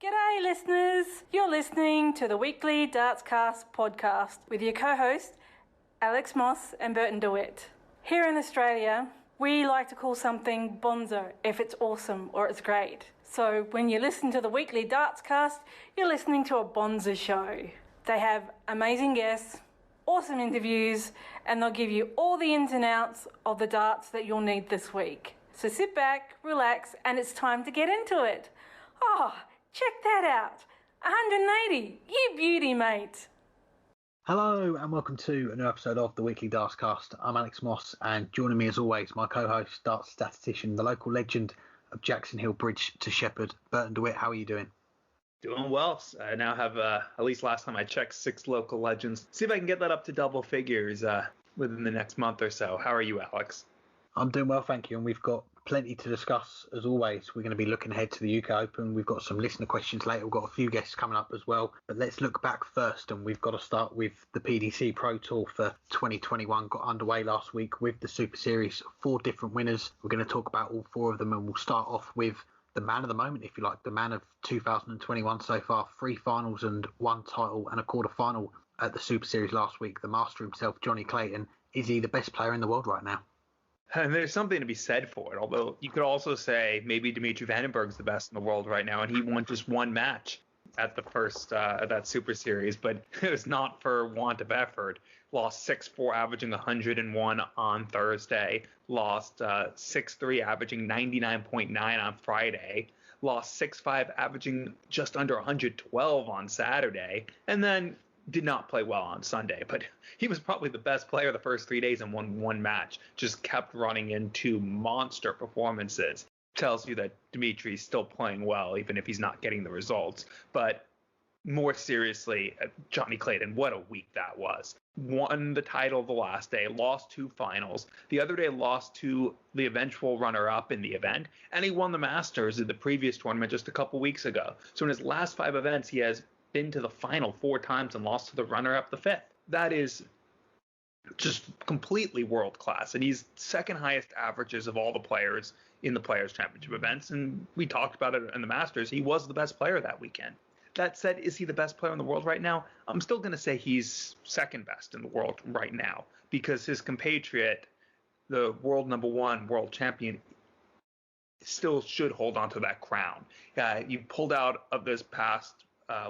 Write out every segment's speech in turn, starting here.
G'day listeners! You're listening to the weekly Dartscast podcast with your co-host Alex Moss and Burton DeWitt. Here in Australia, we like to call something bonzo if it's awesome or it's great. So when you listen to the weekly Dartscast, you're listening to a bonzo show. They have amazing guests, awesome interviews, and they'll give you all the ins and outs of the darts that you'll need this week. So sit back, relax, and it's time to get into it. Oh, check that out. 180. You beauty, mate. Hello and welcome to a new episode of the Weekly Dartscast. I'm Alex Moss, and joining me as always, my co-host, darts statistician, the local legend of Jackson Hill Bridge to Shepherd, Burton DeWitt. How are you doing? Doing well. I now have, at least last time I checked, 6 local legends. See if I can get that up to double figures within the next month or so. How are you, Alex? I'm doing well, thank you, and we've got plenty to discuss as always. We're going to be looking ahead to the UK Open. We've got some listener questions later. We've got a few guests coming up as well. But let's look back first, and we've got to start with the PDC Pro Tour for 2021. Got underway last week with the Super Series. 4 different winners. We're going to talk about all 4 of them, and we'll start off with the man of the moment, if you like, the man of 2021 so far. 3 finals and 1 title and a quarter final at the Super Series last week. The master himself, Jonny Clayton. Is he the best player in the world right now? And there's something to be said for it, although you could also say maybe Dimitri Vandenberg's the best in the world right now, and he won just 1 match at the first that Super Series, but it was not for want of effort. Lost 6-4, averaging 101 on Thursday. Lost 6-3, averaging 99.9 on Friday. Lost 6-5, averaging just under 112 on Saturday, and then did not play well on Sunday, but he was probably the best player the first 3 days and won 1 match. Just kept running into monster performances. Tells you that Dimitri's still playing well, even if he's not getting the results. But more seriously, Jonny Clayton, what a week that was. Won the title the last day, lost 2 finals. The other day lost to the eventual runner-up in the event, and he won the Masters in the previous tournament just a couple weeks ago. So in his last 5 events, he has been to the final 4 times and lost to the runner-up the 5th. That is just completely world-class, and he's second highest averages of all the players in the Players' Championship events, and we talked about it in the Masters. He was the best player that weekend. That said, is he the best player in the world right now? I'm still going to say he's second best in the world right now, because his compatriot, the world number 1 world champion, still should hold on to that crown. You pulled out of this past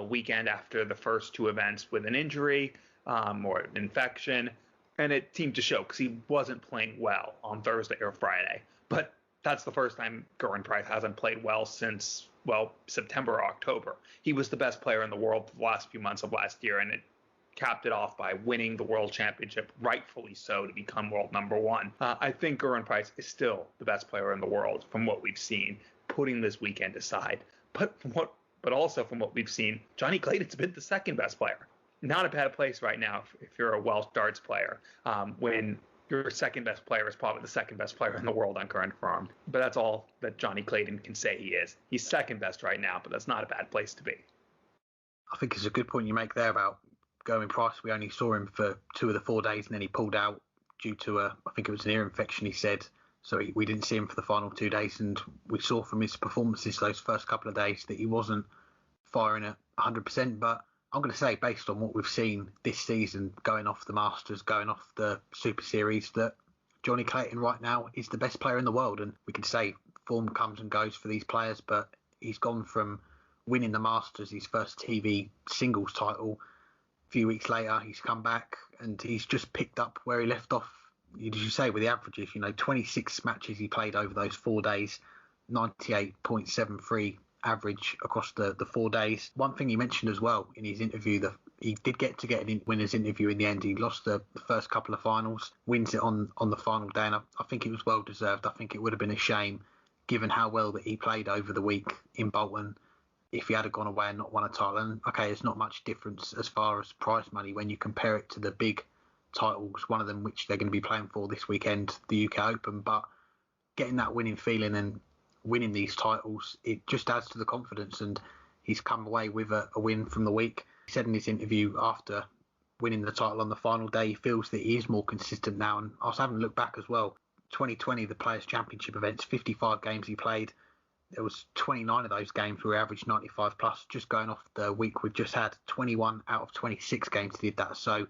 weekend after the first 2 events with an injury or an infection, and it seemed to show because he wasn't playing well on Thursday or Friday. But that's the first time Gerwyn Price hasn't played well since, September or October. He was the best player in the world for the last few months of last year, and it capped it off by winning the World Championship, rightfully so, to become world number 1. I think Gerwyn Price is still the best player in the world from what we've seen, putting this weekend aside. But also from what we've seen, Jonny Clayton's been the second best player. Not a bad place right now if you're a Welsh darts player, when your second best player is probably the second best player in the world on current form. But that's all that Jonny Clayton can say he is. He's second best right now, but that's not a bad place to be. I think it's a good point you make there about Gerwyn Price. We only saw him for 2 of the 4 days, and then he pulled out due to I think it was an ear infection, he said. So we didn't see him for the final 2 days, and we saw from his performances those first couple of days that he wasn't firing at 100%. But I'm going to say, based on what we've seen this season, going off the Masters, going off the Super Series, that Jonny Clayton right now is the best player in the world. And we could say form comes and goes for these players, but he's gone from winning the Masters, his first TV singles title. A few weeks later, he's come back and he's just picked up where he left off. As you say, with the averages, 26 matches he played over those 4 days, 98.73 average across the 4 days. One thing he mentioned as well in his interview, that he did get a winner's interview in the end. He lost the first couple of finals, wins it on the final day, and I think it was well deserved. I think it would have been a shame, given how well that he played over the week in Bolton, if he had gone away and not won a title. And okay, there's not much difference as far as prize money when you compare it to the big titles, one of them which they're going to be playing for this weekend, the UK Open. But getting that winning feeling and winning these titles, it just adds to the confidence, and he's come away with a win from the week. He said in his interview after winning the title on the final day, he feels that he is more consistent now. And I was having a look back as well. 2020, the Players' Championship events, 55 games he played, there was 29 of those games where we averaged 95 plus. Just going off the week we've just had, 21 out of 26 games did that. So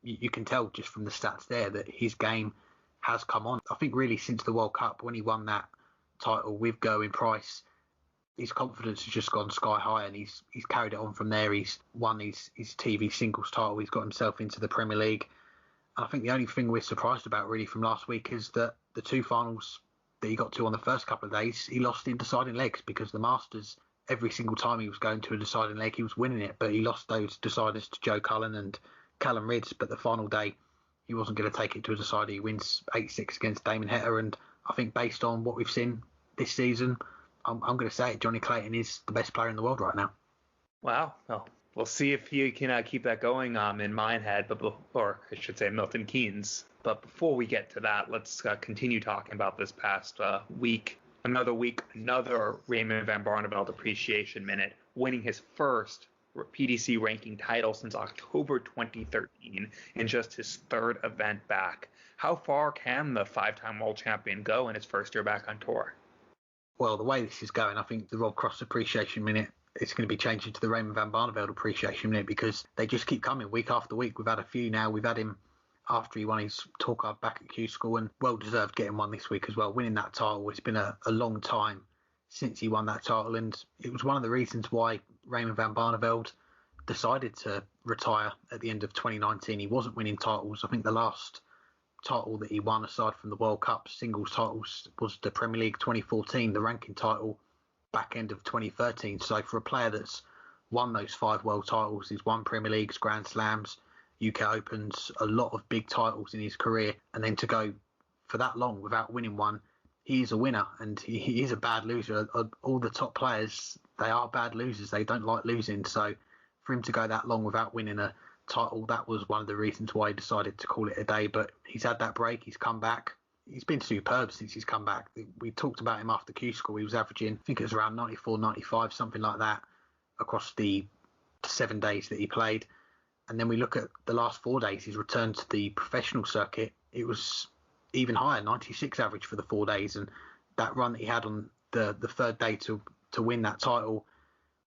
you can tell just from the stats there that his game has come on. I think really since the World Cup, when he won that title with Gerwyn Price, his confidence has just gone sky high, and he's carried it on from there. He's won his TV singles title. He's got himself into the Premier League. And I think the only thing we're surprised about really from last week is that the two finals that he got to on the first couple of days, he lost in deciding legs, because the Masters, every single time he was going to a deciding leg, he was winning it. But he lost those deciders to Joe Cullen and Callan Rydz. But the final day, he wasn't going to take it to a decider. He wins 8-6 against Damon Heta. And I think based on what we've seen this season, I'm going to say it, Jonny Clayton is the best player in the world right now. Wow. Well, we'll see if he can keep that going in Minehead, or I should say Milton Keynes. But before we get to that, let's continue talking about this past week. Another Raymond van Barneveld Appreciation Minute, winning his first PDC ranking title since October 2013 in just his third event back. How far can the five-time world champion go in his first year back on tour? Well, the way this is going, I think the Rob Cross Appreciation Minute is going to be changing to the Raymond van Barneveld Appreciation Minute, because they just keep coming week after week. We've had a few now. We've had him after he won his tour card back at Q School, and well-deserved getting one this week as well, winning that title. It's been a long time since he won that title, and it was one of the reasons why Raymond van Barneveld decided to retire at the end of 2019. He wasn't winning titles. I think the last title that he won, aside from the World Cup singles titles, was the Premier League 2014, the ranking title back end of 2013. So for a player that's won those 5 world titles, he's won Premier Leagues, Grand Slams, UK Opens, a lot of big titles in his career, and then to go for that long without winning one, he is a winner, and he is a bad loser. All the top players, they are bad losers. They don't like losing. So for him to go that long without winning a title, that was one of the reasons why he decided to call it a day. But he's had that break, he's come back, he's been superb since he's come back. We talked about him after Q School. He was averaging, I think it was around 94, 95, something like that across the 7 days that he played. And then we look at the last 4 days, he's returned to the professional circuit. It was even higher, 96 average for the 4 days. And that run that he had on the third day to win that title,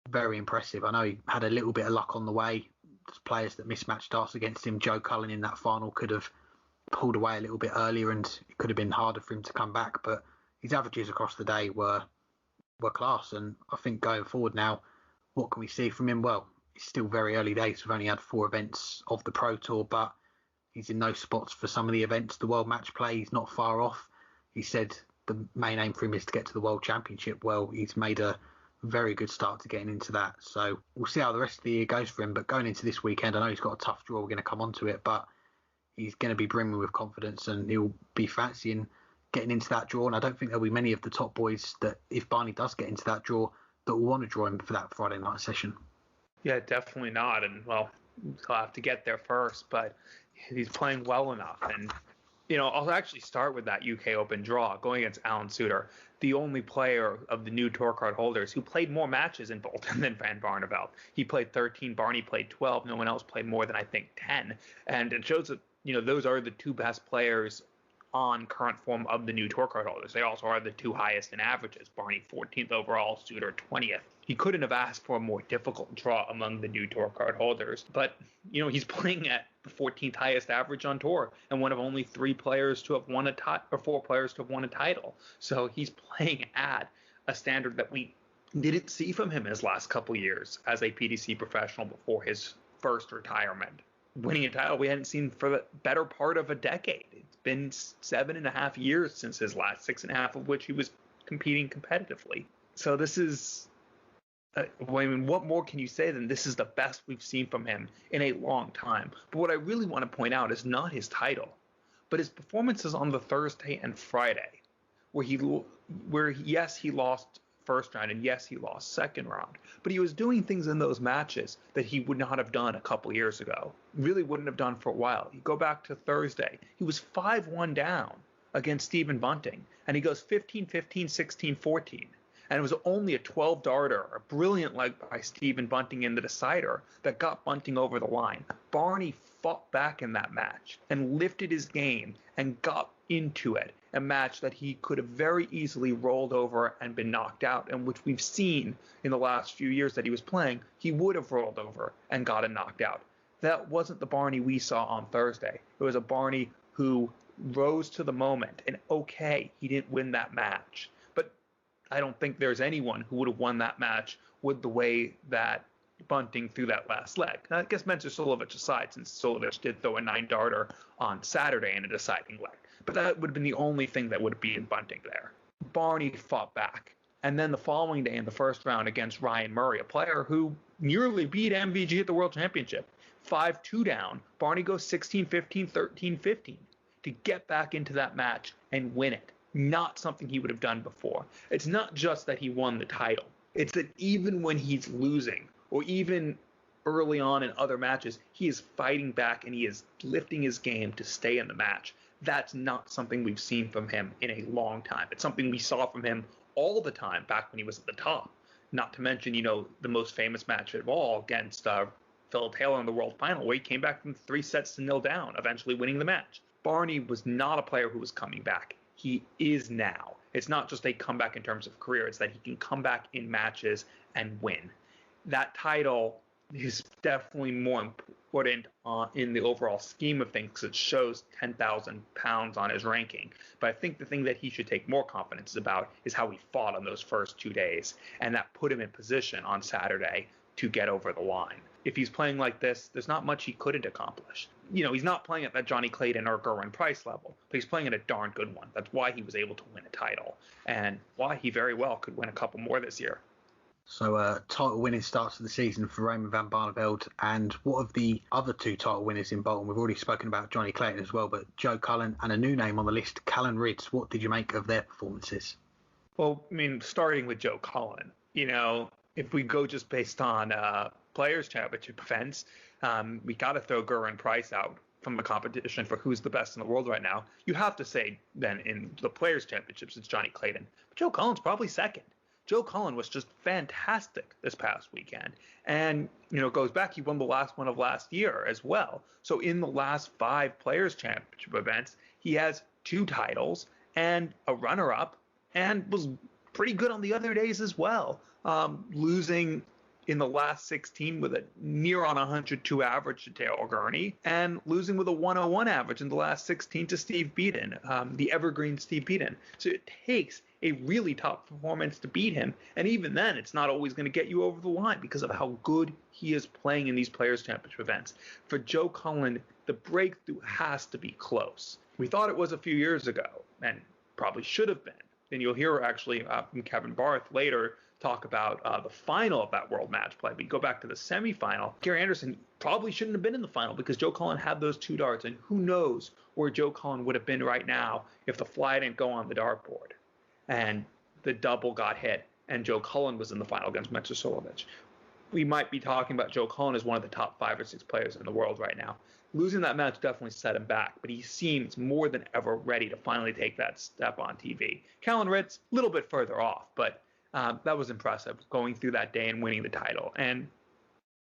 very impressive. I know he had a little bit of luck on the way. There's players that mismatched darts against him. Joe Cullen in that final could have pulled away a little bit earlier, and it could have been harder for him to come back. But his averages across the day were class. And I think going forward now, what can we see from him? Well, it's still very early days. We've only had 4 events of the Pro Tour, but he's in those spots for some of the events. The World Match Play, he's not far off. He said the main aim for him is to get to the World Championship. Well, he's made a very good start to getting into that. So we'll see how the rest of the year goes for him. But going into this weekend, I know he's got a tough draw. We're going to come on to it, but he's going to be brimming with confidence, and he'll be fancying getting into that draw. And I don't think there'll be many of the top boys that, if Barney does get into that draw, that will want to draw him for that Friday night session. Yeah, definitely not. And, well, he'll have to get there first, but he's playing well enough. And, I'll actually start with that UK Open draw, going against Alan Suter, the only player of the new tour card holders who played more matches in Bolton than Van Barneveld. He played 13, Barney played 12. No one else played more than, I think, 10. And it shows that, those are the 2 best players on current form of the new tour card holders. They also are the 2 highest in averages. Barney 14th overall, Suter 20th. He couldn't have asked for a more difficult draw among the new tour card holders, but he's playing at the 14th highest average on tour, and one of only 3 players to have won a title, or 4 players to have won a title. So he's playing at a standard that we didn't see from him in his last couple years as a PDC professional before his first retirement. Winning a title we hadn't seen for the better part of a decade. It's been 7.5 years since his last, 6.5 of which he was competing competitively. So this is, what more can you say than this is the best we've seen from him in a long time? But what I really want to point out is not his title, but his performances on the Thursday and Friday, where yes, he lost first round, and yes, he lost second round, but he was doing things in those matches that he would not have done a couple years ago, really wouldn't have done for a while. You go back to Thursday, he was 5-1 down against Stephen Bunting, and he goes 15-15, 16-14, and it was only a 12 darter, a brilliant leg by Stephen Bunting in the decider that got Bunting over the line. Barney fought back in that match and lifted his game and got into it, a match that he could have very easily rolled over and been knocked out, and which we've seen in the last few years that he was playing, he would have rolled over and gotten knocked out. That wasn't the Barney we saw on Thursday. It was a Barney who rose to the moment, and okay, he didn't win that match, but I don't think there's anyone who would have won that match with the way that Bunting through that last leg. Now, I guess Mensur Suljovic aside, since Suljovic did throw a 9-darter on Saturday in a deciding leg. But that would have been the only thing that would have beaten Bunting there. Barney fought back. And then the following day in the first round against Ryan Murray, a player who nearly beat MVG at the World Championship, 5-2 down, Barney goes 16-15, 13-15 to get back into that match and win it. Not something he would have done before. It's not just that he won the title. It's that even when he's losing, or even early on in other matches, he is fighting back and he is lifting his game to stay in the match. That's not something we've seen from him in a long time. It's something we saw from him all the time back when he was at the top. Not to mention, the most famous match of all against Phil Taylor in the World Final, where he came back from 3-0 down, eventually winning the match. Barney was not a player who was coming back. He is now. It's not just a comeback in terms of career. It's that he can come back in matches and win. That title is definitely more important in the overall scheme of things because it shows 10,000 pounds on his ranking. But I think the thing that he should take more confidence about is how he fought on those first 2 days. And that put him in position on Saturday to get over the line. If he's playing like this, there's not much he couldn't accomplish. He's not playing at that Jonny Clayton or Gerwin Price level, but he's playing at a darn good one. That's why he was able to win a title and why he very well could win a couple more this year. So title winning starts of the season for Raymond van Barneveld. And what of the other 2 title winners in Bolton? We've already spoken about Johnny Clayton as well, but Joe Cullen and a new name on the list, Callan Rydz. What did you make of their performances? Well, starting with Joe Cullen, if we go just based on Players' Championship events, we got to throw Gerwin Price out from the competition for who's the best in the world right now. You have to say then in the Players' Championships, it's Johnny Clayton. But Joe Cullen's probably second. Joe Cullen was just fantastic this past weekend. And, it goes back, he won the last one of last year as well. So in the last 5 Players' Championship events, he has 2 titles and a runner-up and was pretty good on the other days as well. Losing in the last 16 with a near on 102 average to Dale Gurney and losing with a 101 average in the last 16 to Steve Beaton, the evergreen Steve Beaton. So it takes a really tough performance to beat him. And even then, it's not always going to get you over the line because of how good he is playing in these Players' Championship events. For Joe Cullen, the breakthrough has to be close. We thought it was a few years ago and probably should have been. And you'll hear actually from Kevin Barth later talk about the final of that World Match Play. We go back to the semifinal. Gary Anderson probably shouldn't have been in the final because Joe Cullen had those 2 darts, and who knows where Joe Cullen would have been right now if the fly didn't go on the dartboard and the double got hit and Joe Cullen was in the final against Mensur Suljovic. We might be talking about Joe Cullen as one of the top 5 or 6 players in the world right now. Losing that match definitely set him back, but he seems more than ever ready to finally take that step on TV. Callan Rydz, a little bit further off, but that was impressive, going through that day and winning the title. And,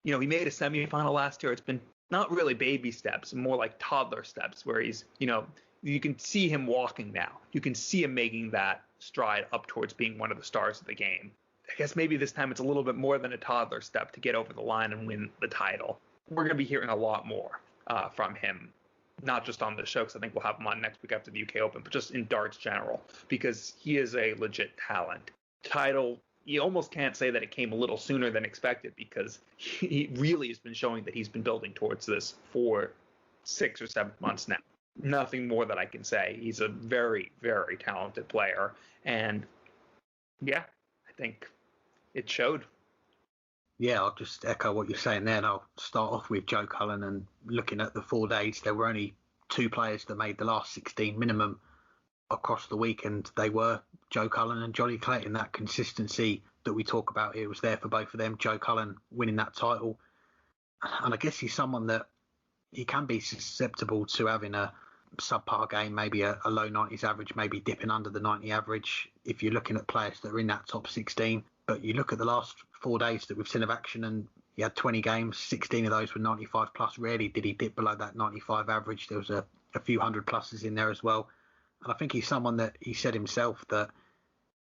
he made a semifinal last year. It's been not really baby steps, more like toddler steps, where he's, you can see him walking now. You can see him making that stride up towards being one of the stars of the game. I guess maybe this time it's a little bit more than a toddler step to get over the line and win the title. We're going to be hearing a lot more from him, not just on the show, because I think we'll have him on next week after the UK Open, but just in darts general, because he is a legit talent. Title, you almost can't say that it came a little sooner than expected, because he really has been showing that he's been building towards this for 6 or 7 months now. Nothing more that I can say. He's a very, very talented player, and yeah, I think it showed. Yeah, I'll just echo what you're saying there, and I'll start off with Joe Cullen. And looking at the 4 days, there were only 2 players that made the last 16 minimum across the week, and they were Joe Cullen and Johnny Clayton. That consistency that we talk about here was there for both of them. Joe Cullen winning that title, and I guess he's someone that he can be susceptible to having a subpar game, maybe a low 90s average, maybe dipping under the 90 average if you're looking at players that are in that top 16. But you look at the last 4 days that we've seen of action, and he had 20 games, 16 of those were 95 plus. Rarely did he dip below that 95 average. There was a few hundred pluses in there as well. And I think he's someone that he said himself that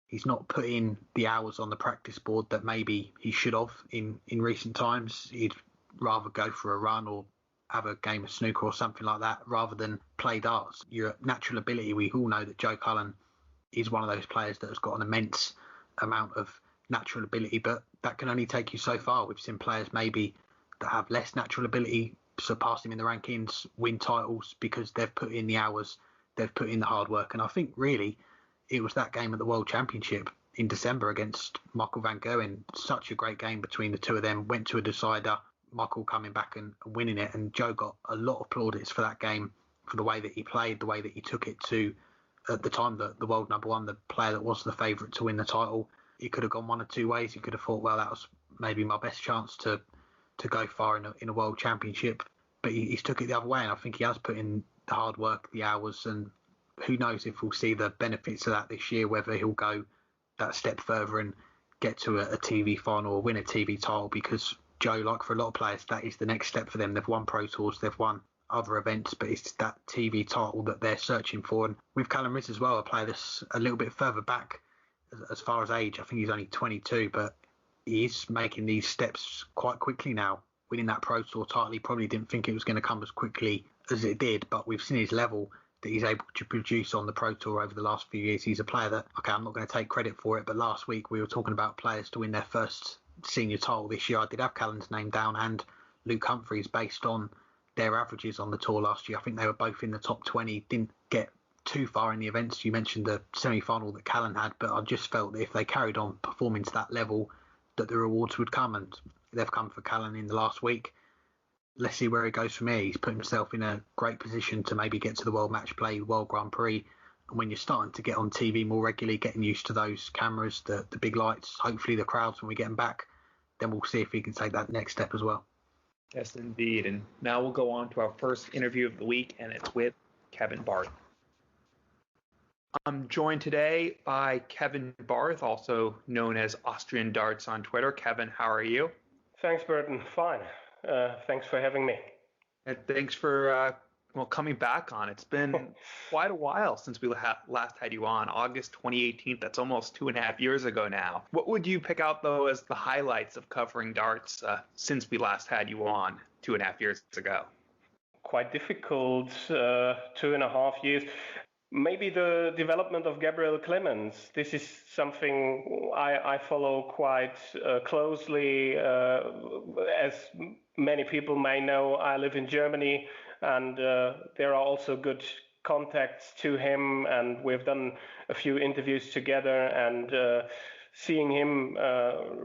he's not put in the hours on the practice board that maybe he should have in recent times. He'd rather go for a run or have a game of snooker or something like that rather than play darts. Your natural ability, we all know that Joe Cullen is one of those players that has got an immense amount of natural ability, but that can only take you so far. We've seen players maybe that have less natural ability surpass him in the rankings, win titles because they've put in the hours, they've put in the hard work. And I think really it was that game at the World Championship in December against Michael van Gerwen. Such a great game between the two of them, went to a decider, Michael coming back and winning it. And Joe got a lot of plaudits for that game, for the way that he played, the way that he took it to, at the time, the world number one, the player that was the favourite to win the title. He could have gone one of two ways. He could have thought, well, that was maybe my best chance to go far in a world championship. But he's took it the other way, and I think he has put in the hard work, the hours, and who knows if we'll see the benefits of that this year, whether he'll go that step further and get to a TV final or win a TV title, because Joe, like for a lot of players, that is the next step for them. They've won Pro Tours, they've won other events, but it's that TV title that they're searching for. And with Callan Rydz as well, a player that's a little bit further back as far as age. I think he's only 22, but he is making these steps quite quickly now. Winning that Pro Tour title, he probably didn't think it was going to come as quickly as it did, but we've seen his level that he's able to produce on the Pro Tour over the last few years. He's a player that, okay, I'm not going to take credit for it, but last week we were talking about players to win their first senior title this year. I did have Callan's name down and Luke Humphries based on their averages on the tour last year. I think they were both in the top 20, didn't get too far in the events. You mentioned the semi-final that Callan had, but I just felt that if they carried on performing to that level, that the rewards would come, and they've come for Callan in the last week. Let's see where he goes from here. He's put himself in a great position to maybe get to the World Match Play, World Grand Prix. And when you're starting to get on TV more regularly, getting used to those cameras, the big lights, hopefully the crowds when we get them back, then we'll see if he can take that next step as well. Yes, indeed. And now we'll go on to our first interview of the week, and it's with Kevin Barth. I'm joined today by Kevin Barth, also known as Austrian Darts on Twitter. Kevin, how are you? Thanks, Burton. Fine. Thanks for having me. And thanks for coming back on. It's been quite a while since we last had you on, August 2018. That's almost 2.5 years ago now. What would you pick out, though, as the highlights of covering darts since we last had you on 2.5 years ago? Quite difficult 2.5 years. Maybe the development of Gabriel Clemens. This is something I follow quite closely. As many people may know, I live in Germany, and there are also good contacts to him, and we've done a few interviews together, and seeing him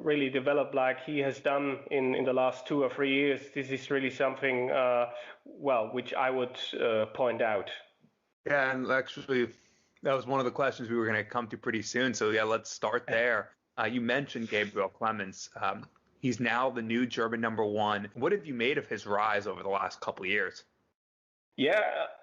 really develop like he has done in the last 2 or 3 years, this is really something, which I would point out. Yeah, and actually, that was one of the questions we were going to come to pretty soon. So, yeah, let's start there. You mentioned Gabriel Clements. He's now the new German number one. What have you made of his rise over the last couple of years? Yeah,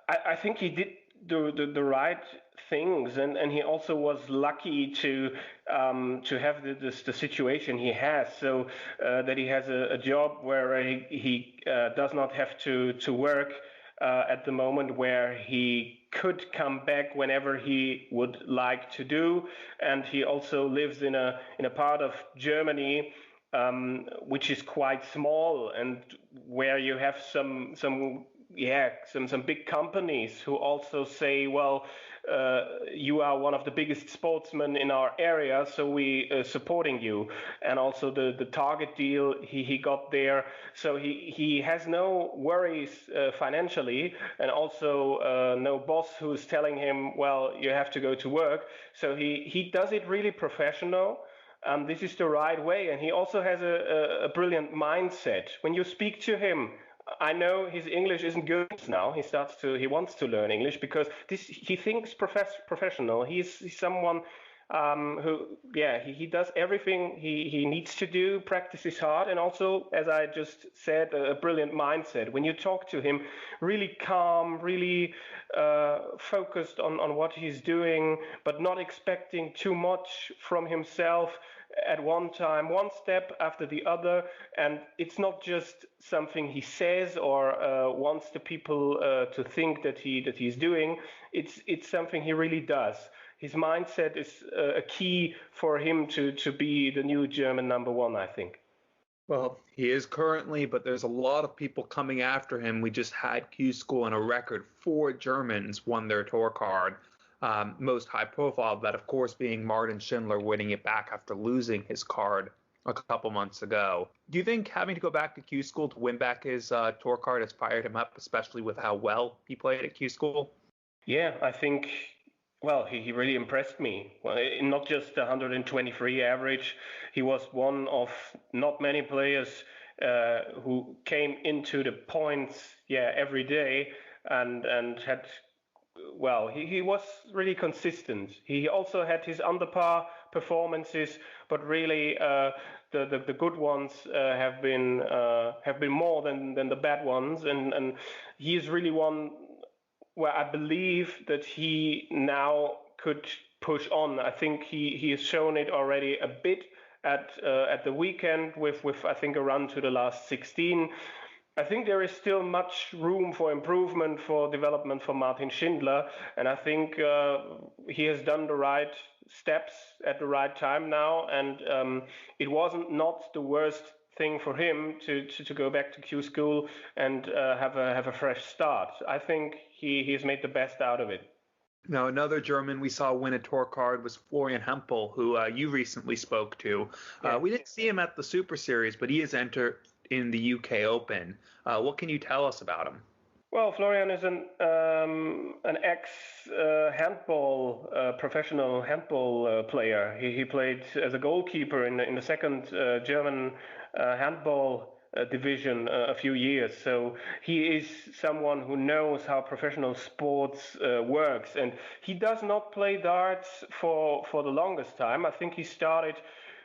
I think he did the right things, and he also was lucky to have the situation he has, so that he has a job where he does not have to work at the moment, where he could come back whenever he would like to do, and he also lives in a part of Germany which is quite small, and where you have some big companies who also say, well, you are one of the biggest sportsmen in our area, so we supporting you. And also the target deal he got there, so he has no worries financially, and also no boss who's telling him, well, you have to go to work. So he does it really professional. This is the right way, and he also has a brilliant mindset. When you speak to him, I know his English isn't good now. He wants to learn English because he thinks professional. He's someone he does everything he needs to do, practices hard, and also, as I just said, a brilliant mindset. When you talk to him, really calm, really focused on what he's doing, but not expecting too much from himself. at one time, one step after the other, and it's not just something he says or wants the people to think that he's doing. It's something he really does. His mindset is a key for him to be the new German number one, I think. Well, he is currently, but there's a lot of people coming after him. We just had Q School and a record 4 Germans won their tour card. Most high profile, that of course being Martin Schindler winning it back after losing his card a couple months ago. Do you think having to go back to Q School to win back his tour card has fired him up, especially with how well he played at Q School? Yeah, I think, well, he really impressed me. Well, not just the 123 average. He was one of not many players who came into the points, every day and had, well, he was really consistent. He also had his under par performances, but really the good ones have been more than the bad ones, and he is really one where I believe that he now could push on. I think he has shown it already a bit at the weekend with I think a run to the last 16. I think there is still much room for improvement, for development for Martin Schindler, and I think he has done the right steps at the right time now, and it wasn't not the worst thing for him to go back to Q School and have a fresh start. I think he has made the best out of it. Now, another German we saw win a tour card was Florian Hempel, who you recently spoke to. We didn't see him at the Super Series, but he has entered in the UK Open. What can you tell us about him? Well, Florian is an ex-handball, professional handball player. He played as a goalkeeper in the second German handball division a few years. So he is someone who knows how professional sports works. And he does not play darts for the longest time. I think he started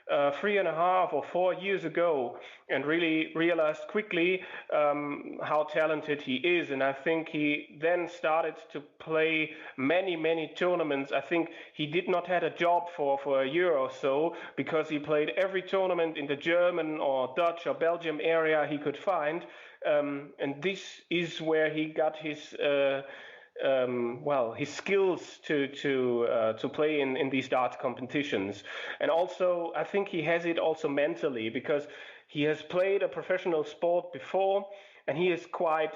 3.5 or 4 years ago and really realized quickly how talented he is. And I think he then started to play many tournaments. I think he did not have a job for a year or so because he played every tournament in the German or Dutch or Belgium area he could find. And this is where he got his skills to play in these darts competitions. And also, I think he has it also mentally because he has played a professional sport before, and he is quite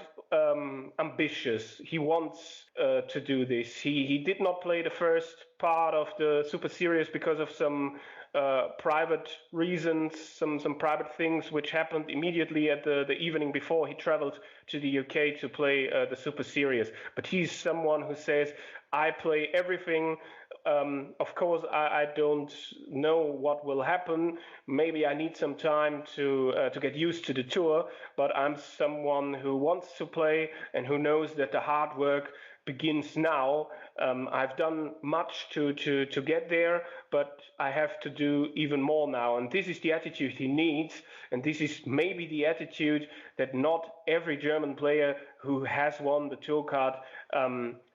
ambitious. He wants to do this. He did not play the first part of the Super Series because of some private reasons, some private things which happened immediately at the evening before he traveled to the UK to play the Super Series. But he's someone who says, I play everything. Of course, I don't know what will happen. Maybe I need some time to get used to the tour, but I'm someone who wants to play and who knows that the hard work begins now. I've done much to get there, but I have to do even more now. And this is the attitude he needs. And this is maybe the attitude that not every German player who has won the tour card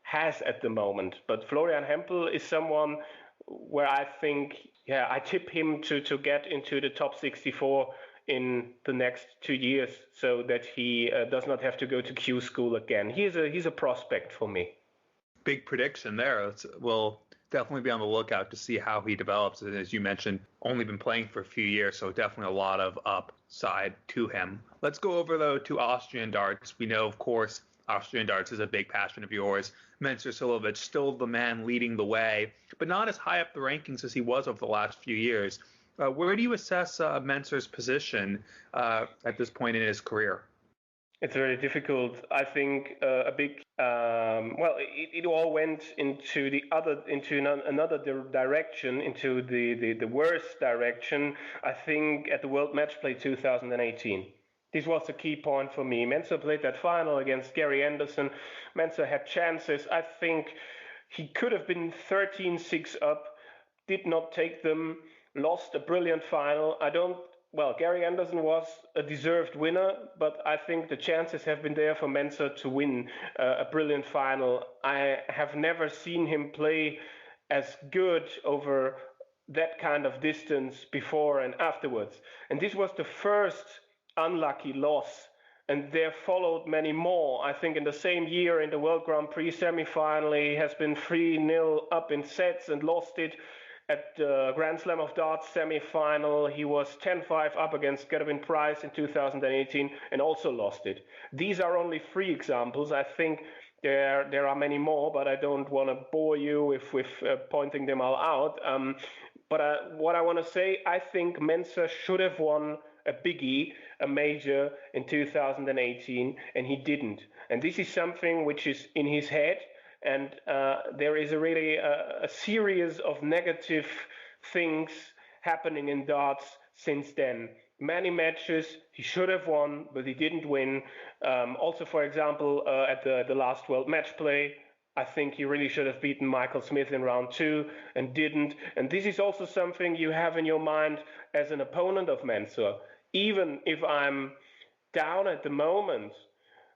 has at the moment. But Florian Hempel is someone where I think, I tip him to get into the top 64 in the next 2 years so that he does not have to go to Q School again. He's a prospect for me. Big prediction there. We'll definitely be on the lookout to see how he develops. And as you mentioned, only been playing for a few years, so definitely a lot of upside to him. Let's go over, though, to Austrian darts. We know, of course, Austrian darts is a big passion of yours. Menzer Silovic still the man leading the way, but not as high up the rankings as he was over the last few years. Where do you assess Menzer's position at this point in his career? It's very difficult. I think it all went into another direction, into the worst direction. I think at the World Match Play 2018. This was a key point for me. Menzer played that final against Gary Anderson. Menzer had chances. I think he could have been 13-6 up, did not take them, lost a brilliant final. Gary Anderson was a deserved winner, but I think the chances have been there for Menzer to win a brilliant final. I have never seen him play as good over that kind of distance before and afterwards. And this was the first unlucky loss. And there followed many more. I think in the same year in the World Grand Prix semi-final, he has been 3-0 up in sets and lost it. At the Grand Slam of Darts semi-final, he was 10-5 up against Gerwyn Price in 2018 and also lost it. These are only 3 examples. I think there are many more, but I don't want to bore you with pointing them all out. But what I want to say, I think Mensah should have won a biggie, a major in 2018, and he didn't. And this is something which is in his head. And there is really a series of negative things happening in darts since then. Many matches he should have won, but he didn't win. Also, for example, at the last World Match Play, I think he really should have beaten Michael Smith in round 2 and didn't. And this is also something you have in your mind as an opponent of Mensah. Even if I'm down at the moment,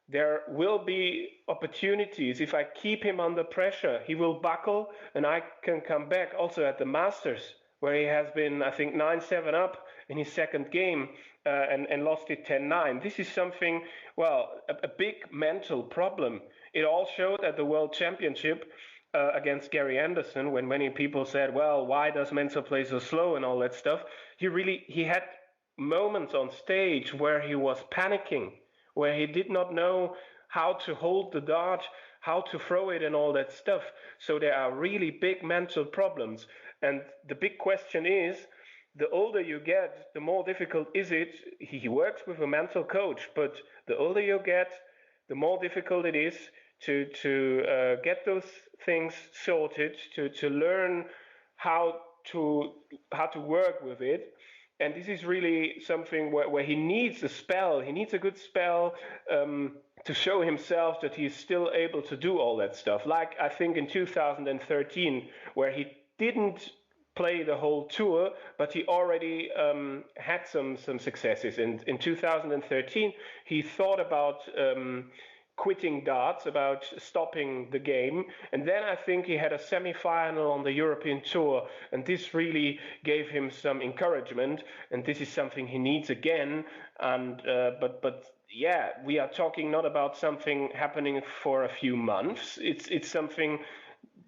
there will be opportunities. If I keep him under pressure, he will buckle and I can come back. Also at the Masters, where he has been, I think, 9-7 up in his second game and lost it 10-9. This is something, well, a big mental problem. It all showed at the World Championship against Gary Anderson, when many people said, well, why does Mensah play so slow and all that stuff? He had moments on stage where he was panicking, where he did not know how to hold the dart, how to throw it and all that stuff. So there are really big mental problems. And the big question is, the older you get, the more difficult is it. He works with a mental coach, but the older you get, the more difficult it is to get those things sorted, to learn how to work with it. And this is really something where he needs a spell. He needs a good spell to show himself that he's still able to do all that stuff. Like I think in 2013, where he didn't play the whole tour, but he already had some successes. And in 2013, he thought about quitting darts, about stopping the game. And then I think he had a semi-final on the European Tour, and this really gave him some encouragement. And this is something he needs again. And but yeah, we are talking not about something happening for a few months. It's something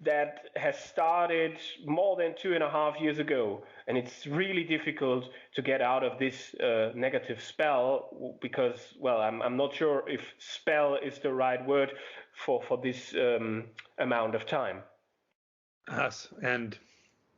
that has started more than 2.5 years ago, and it's really difficult to get out of this negative spell, because, well, I'm not sure if spell is the right word for this amount of time. Yes, and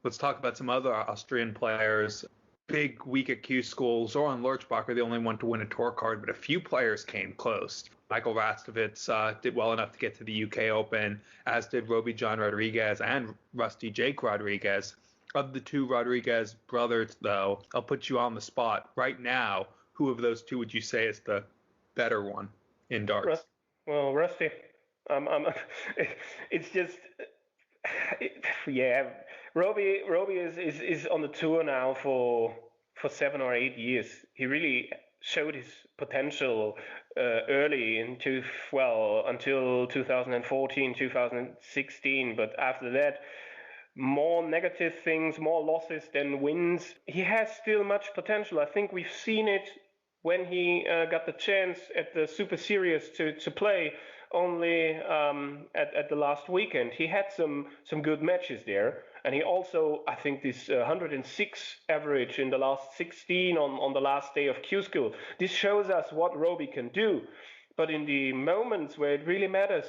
let's talk about some other Austrian players. Big week at Q School. Zoran Lurchbacker, the only one to win a tour card, but a few players came close. Michael Rastovitz did well enough to get to the UK Open, as did Roby John Rodriguez and Rusty Jake Rodriguez. Of the two Rodriguez brothers, though, I'll put you on the spot. Right now, who of those two would you say is the better one in darts? Rusty. It's just... yeah, Roby is on the tour now for 7 or 8 years. He really showed his potential early until 2014, 2016. But after that, more negative things, more losses than wins. He has still much potential. I think we've seen it when he got the chance at the Super Series to play. Only at the last weekend. He had some good matches there, and he also, I think, this 106 average in the last 16 on the last day of Q School. This shows us what Roby can do, but in the moments where it really matters,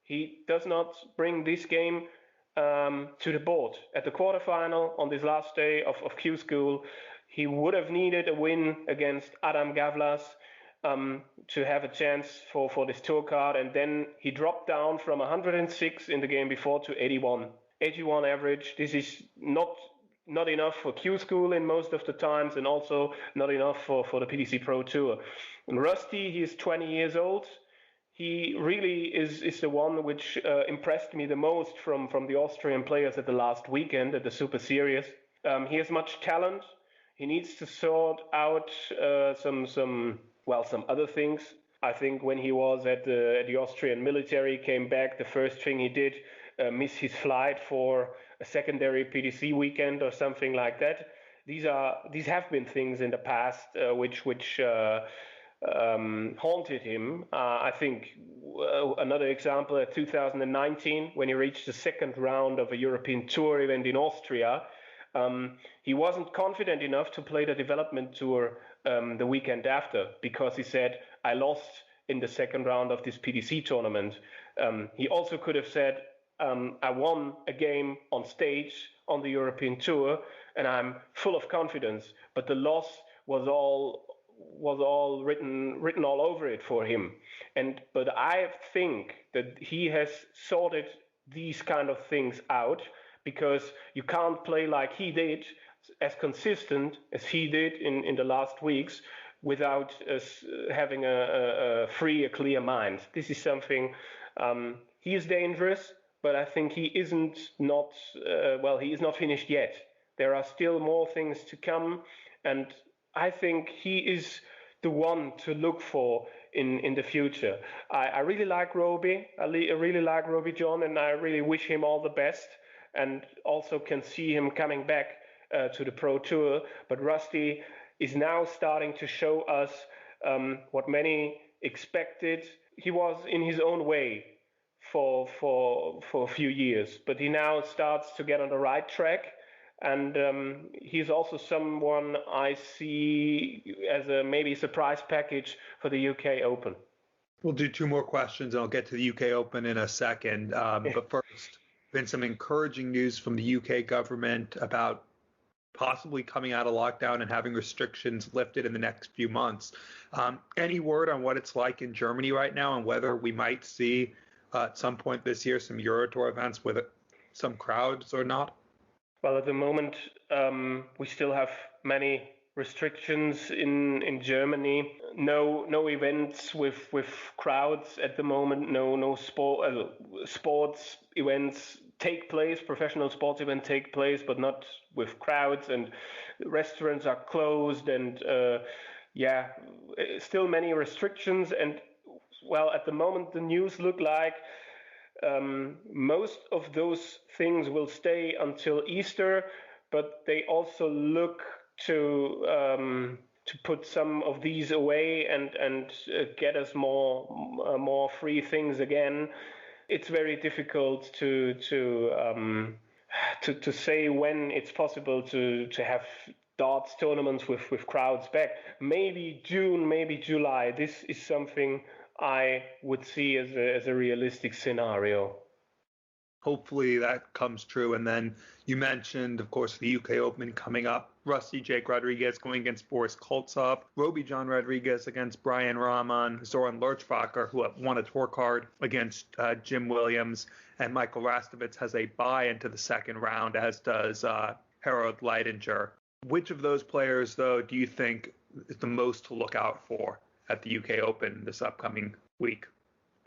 he does not bring this game to the board. At the quarterfinal on this last day of Q School, he would have needed a win against Adam Gavlas to have a chance for this tour card, and then he dropped down from 106 in the game before to 81 average. This is not enough for Q School in most of the times, and also not enough for the PDC Pro Tour. And Rusty, he is 20 years old. He really is the one which impressed me the most from the Austrian players at the last weekend at the Super Series. He has much talent. He needs to sort out some other things. I think when he was at the Austrian military, came back, the first thing he did, miss his flight for a secondary PDC weekend or something like that. These have been things in the past which haunted him. I think another example, 2019, when he reached the second round of a European Tour event in Austria, he wasn't confident enough to play the development tour the weekend after, because he said, I lost in the second round of this PDC tournament. He also could have said, I won a game on stage on the European Tour and I'm full of confidence, but the loss was all written all over it for him. But I think that he has sorted these kind of things out, because you can't play like he did, as consistent as he did in the last weeks, without having a clear mind. This is something, he is dangerous, but I think he is not finished yet. There are still more things to come, and I think he is the one to look for in the future. I really like Roby. I really like Roby John, and I really wish him all the best, and also can see him coming back to the Pro Tour. But Rusty is now starting to show us what many expected. He was in his own way for a few years, but he now starts to get on the right track. And he's also someone I see as a maybe surprise package for the UK Open. We'll do two more questions and I'll get to the UK Open in a second. But first, been some encouraging news from the UK government about possibly coming out of lockdown and having restrictions lifted in the next few months. Any word on what it's like in Germany right now, and whether we might see at some point this year some Euro Tour events with some crowds or not? Well, at the moment, we still have many restrictions in Germany. No events with crowds at the moment. No sports events take place. Professional sports events take place, but not with crowds. And restaurants are closed. And still many restrictions. And well, at the moment, the news look like most of those things will stay until Easter, but they also look to put some of these away and get us more free things again. It's very difficult to say when it's possible to have darts tournaments with crowds back. Maybe June, maybe July. This is something I would see as a realistic scenario. Hopefully that comes true. And then you mentioned, of course, the UK Open coming up. Rusty Jake Rodriguez going against Boris Koltsov. Roby John Rodriguez against Brian Rahman. Zoran Lurchbacker, who won a tour card, against Jim Williams. And Michael Rastovitz has a bye into the second round, as does Harold Leidinger. Which of those players, though, do you think is the most to look out for at the UK Open this upcoming week?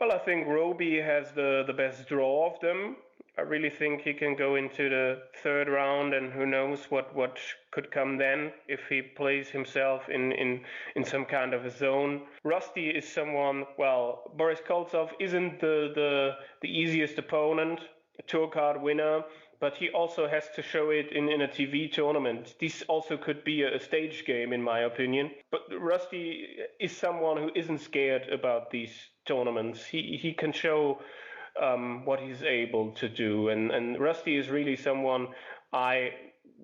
Well, I think Roby has the best draw of them. I really think he can go into the third round, and who knows what could come then if he plays himself in some kind of a zone. Rusty is someone, well, Boris Koltsov isn't the easiest opponent, a tour card winner, but he also has to show it in a TV tournament. This also could be a stage game, in my opinion. But Rusty is someone who isn't scared about these tournaments. He can show what he's able to do. And Rusty is really someone I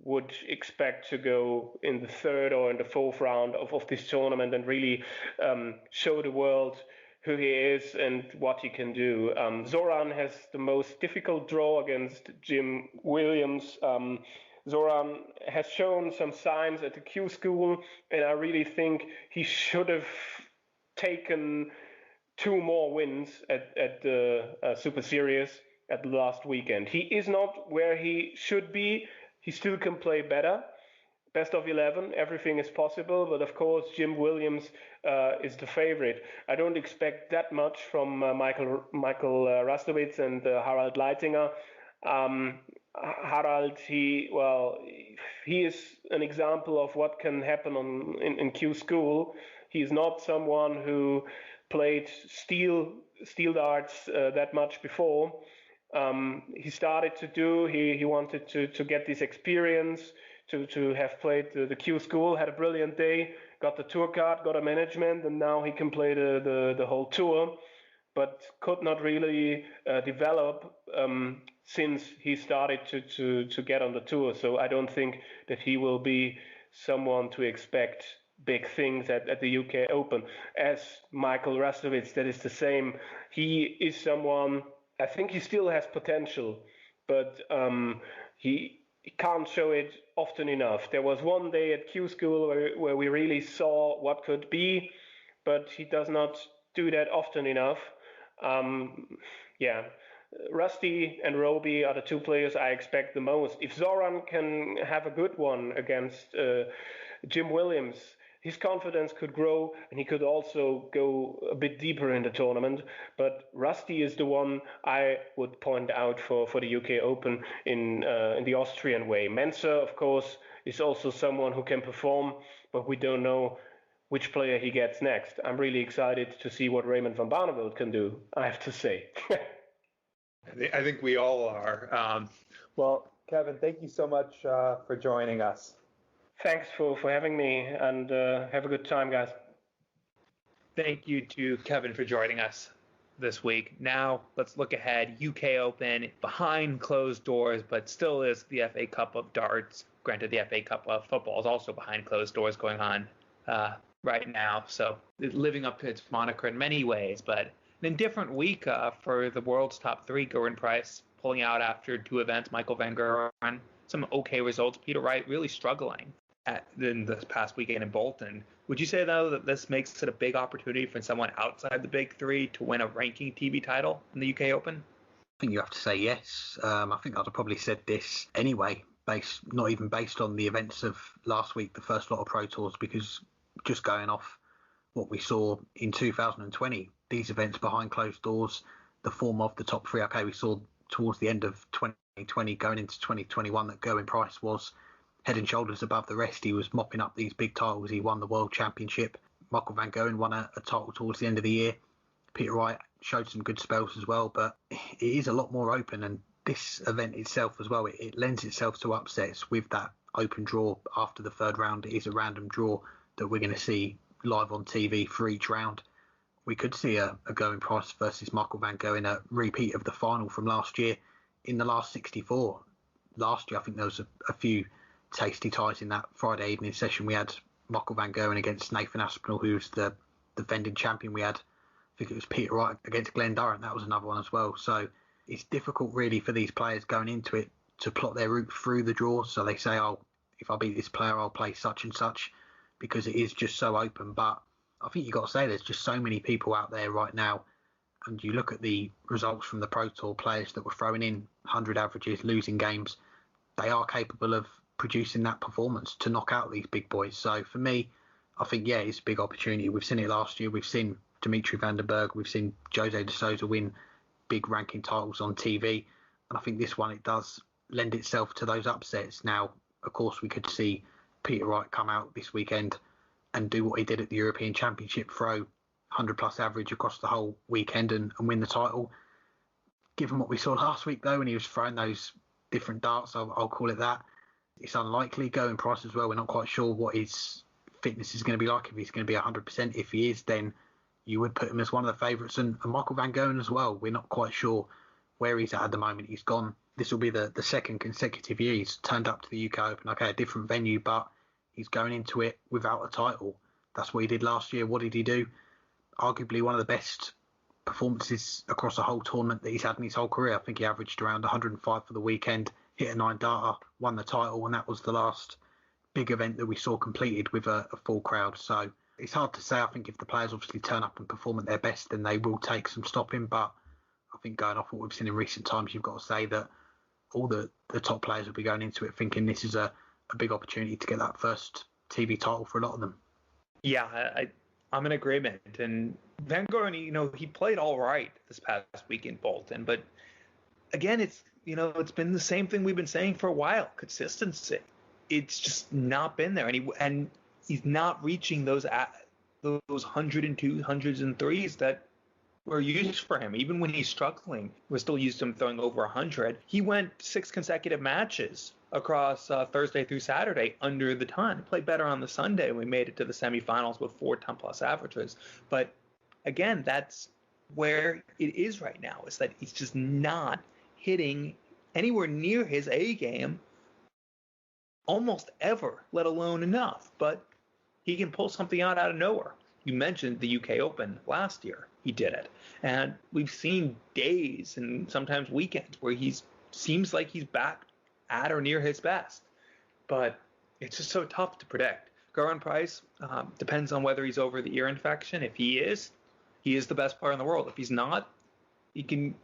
would expect to go in the third or in the fourth round of this tournament and really show the world who he is and what he can do. Zoran has the most difficult draw against Jim Williams. Zoran has shown some signs at the Q School, and I really think he should have taken 2 more wins at the Super Series at the last weekend. He is not where he should be. He still can play better. Best of 11, everything is possible, but of course Jim Williams is the favorite. I don't expect that much from Michael Rastovitz and Harald Leitinger. Harald, he is an example of what can happen in Q School. He's not someone who played steel darts that much before, he started to do. He wanted to get this experience, to have played the Q School, had a brilliant day, got the tour card, got a management, and now he can play the whole tour, but could not really develop since he started to get on the tour. So I don't think that he will be someone to expect big things at the UK Open. As Michael Rastovich, that is the same. He is someone, I think he still has potential, but he can't show it often enough. There was one day at Q School where we really saw what could be, but he does not do that often enough. Rusty and Roby are the two players I expect the most. If Zoran can have a good one against Jim Williams, his confidence could grow, and he could also go a bit deeper in the tournament. But Rusty is the one I would point out for the UK Open in the Austrian way. Mensah, of course, is also someone who can perform, but we don't know which player he gets next. I'm really excited to see what Raymond van Barneveld can do, I have to say. I think we all are. Well, Kevin, thank you so much for joining us. Thanks for having me, and have a good time, guys. Thank you to Kevin for joining us this week. Now, let's look ahead. UK Open, behind closed doors, but still is the FA Cup of darts. Granted, the FA Cup of football is also behind closed doors going on right now. So living up to its moniker in many ways, but an indifferent week for the world's top three. Gerwyn Price pulling out after two events. Michael van Gerwen, some okay results. Peter Wright really struggling in this past weekend in Bolton. Would you say, though, that this makes it a big opportunity for someone outside the big three to win a ranking TV title in the UK Open? I think you have to say yes. I think I'd have probably said this anyway, not even based on the events of last week, the first lot of Pro Tours, because just going off what we saw in 2020, these events behind closed doors, the form of the top three. Okay, we saw towards the end of 2020 going into 2021 that Gerwyn Price was head and shoulders above the rest. He was mopping up these big titles. He won the World Championship. Michael van Gerwen won a title towards the end of the year. Peter Wright showed some good spells as well, but it is a lot more open, and this event itself as well, it lends itself to upsets with that open draw after the third round. It is a random draw that we're going to see live on TV for each round. We could see a Gerwyn Price versus Michael van Gerwen, a repeat of the final from last year in the last 64. Last year, I think there was a few tasty ties in that Friday evening session. We had Michael van Gerwen against Nathan Aspinall, who was the defending champion. We had, I think it was Peter Wright against Glenn Durrant. That was another one as well. So it's difficult really for these players going into it to plot their route through the draw. So they say, oh, if I beat this player, I'll play such and such, because it is just so open. But I think you've got to say there's just so many people out there right now. And you look at the results from the Pro Tour players that were throwing in 100 averages, losing games. They are capable of producing that performance to knock out these big boys. So for me, I think, yeah, it's a big opportunity. We've seen it last year. We've seen Dimitri van den Berg. We've seen Jose de Souza win big ranking titles on TV. And I think this one, it does lend itself to those upsets. Now, of course, we could see Peter Wright come out this weekend and do what he did at the European Championship, throw 100-plus average across the whole weekend and win the title. Given what we saw last week, though, when he was throwing those different darts, I'll call it that, it's unlikely. Gerwyn Price as well, we're not quite sure what his fitness is going to be like, if he's going to be 100%. If he is, then you would put him as one of the favourites. And Michael van Gerwen as well, we're not quite sure where he's at the moment. He's gone. This will be the second consecutive year he's turned up to the UK Open. Okay, a different venue, but he's going into it without a title. That's what he did last year. What did he do? Arguably one of the best performances across the whole tournament that he's had in his whole career. I think he averaged around 105 for the weekend, hit a 9-darter, won the title, and that was the last big event that we saw completed with a full crowd. So it's hard to say. I think if the players obviously turn up and perform at their best, then they will take some stopping. But I think going off what we've seen in recent times, you've got to say that all the top players will be going into it thinking this is a big opportunity to get that first TV title for a lot of them. Yeah, I'm in agreement. And Van Gerwen, he played all right this past week in Bolton, but again, it's been the same thing we've been saying for a while: consistency. It's just not been there, and he's not reaching those 102, 103s that we're used for him. Even when he's struggling, we're still used to him throwing over 100. He went 6 consecutive matches across Thursday through Saturday under the ton. Played better on the Sunday. We made it to the semifinals with 4 ton-plus averages. But again, that's where it is right now, is that he's just not hitting anywhere near his A game almost ever, let alone enough. But he can pull something out of nowhere. You mentioned the UK Open last year. He did it. And we've seen days and sometimes weekends where seems like he's back at or near his best. But it's just so tough to predict. Gerwyn Price depends on whether he's over the ear infection. If he is the best player in the world. If he's not, you'd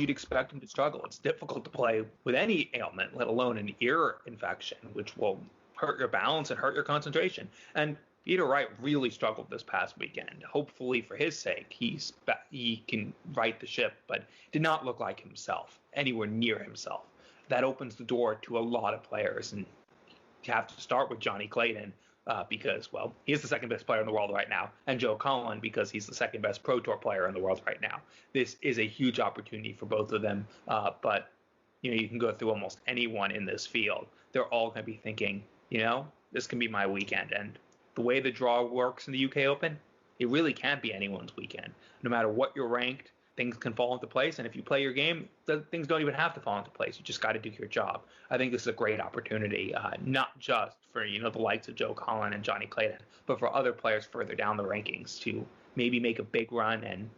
expect him to struggle. It's difficult to play with any ailment, let alone an ear infection, which will hurt your balance and hurt your concentration. And Peter Wright really struggled this past weekend. Hopefully, for his sake, he can right the ship, but did not look like himself, anywhere near himself. That opens the door to a lot of players, and you have to start with Jonny Clayton because, well, he is the second best player in the world right now, and Joe Cullen because he's the second best Pro Tour player in the world right now. This is a huge opportunity for both of them, but you can go through almost anyone in this field. They're all going to be thinking, this can be my weekend. And the way the draw works in the UK Open, it really can't be anyone's weekend. No matter what you're ranked, things can fall into place. And if you play your game, things don't even have to fall into place. You just got to do your job. I think this is a great opportunity, not just for, the likes of Joe Cullen and Jonny Clayton, but for other players further down the rankings to maybe make a big run and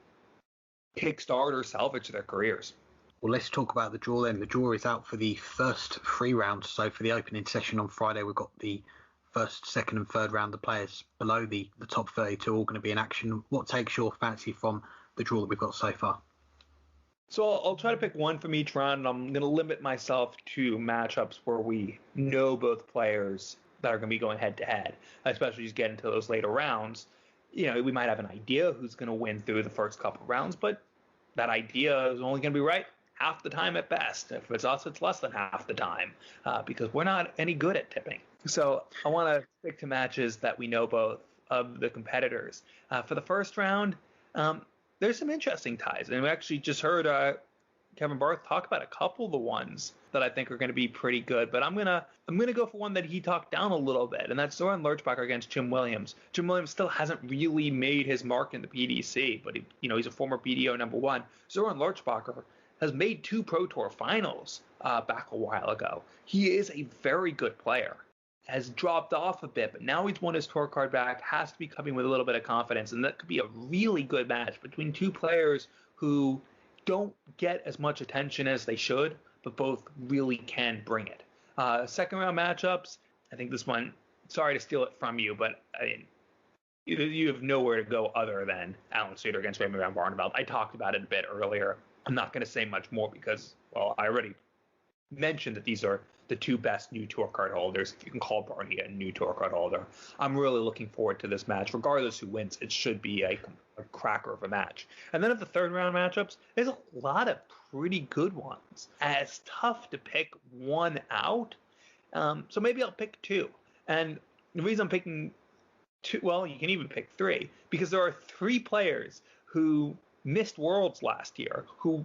kickstart or salvage their careers. Well, let's talk about the draw then. The draw is out for the first 3 rounds. So for the opening session on Friday, we've got the first, second and third round. The players below the top 32 are all going to be in action. What takes your fancy from the draw that we've got so far? So I'll try to pick one from each round. I'm going to limit myself to matchups where we know both players that are going to be going head-to-head, especially as you get into those later rounds. We might have an idea who's going to win through the first couple of rounds, but that idea is only going to be right half the time at best. If it's us, it's less than half the time because we're not any good at tipping. So I want to stick to matches that we know both of the competitors. For the first round, there's some interesting ties. And we actually just heard Kevin Barth talk about a couple of the ones that I think are going to be pretty good. But I'm gonna go for one that he talked down a little bit, and that's Zoran Lurchbacker against Jim Williams. Jim Williams still hasn't really made his mark in the PDC, but he's a former BDO number 1. Zoran Lurchbacker has made 2 Pro Tour finals back a while ago. He is a very good player. Has dropped off a bit, but now he's won his tour card back, has to be coming with a little bit of confidence, and that could be a really good match between 2 players who don't get as much attention as they should, but both really can bring it. Second round matchups, I think this one, sorry to steal it from you, but you have nowhere to go other than Alan Suter against Raymond van Barneveld. I talked about it a bit earlier. I'm not going to say much more because, well, I already mentioned that these are the 2 best new tour card holders. If you can call Barney a new tour card holder. I'm really looking forward to this match. Regardless who wins, it should be a cracker of a match. And then at the third round matchups, there's a lot of pretty good ones. And it's tough to pick one out. So maybe I'll pick 2. And the reason I'm picking 2, well, you can even pick 3, because there are 3 players who missed Worlds last year, who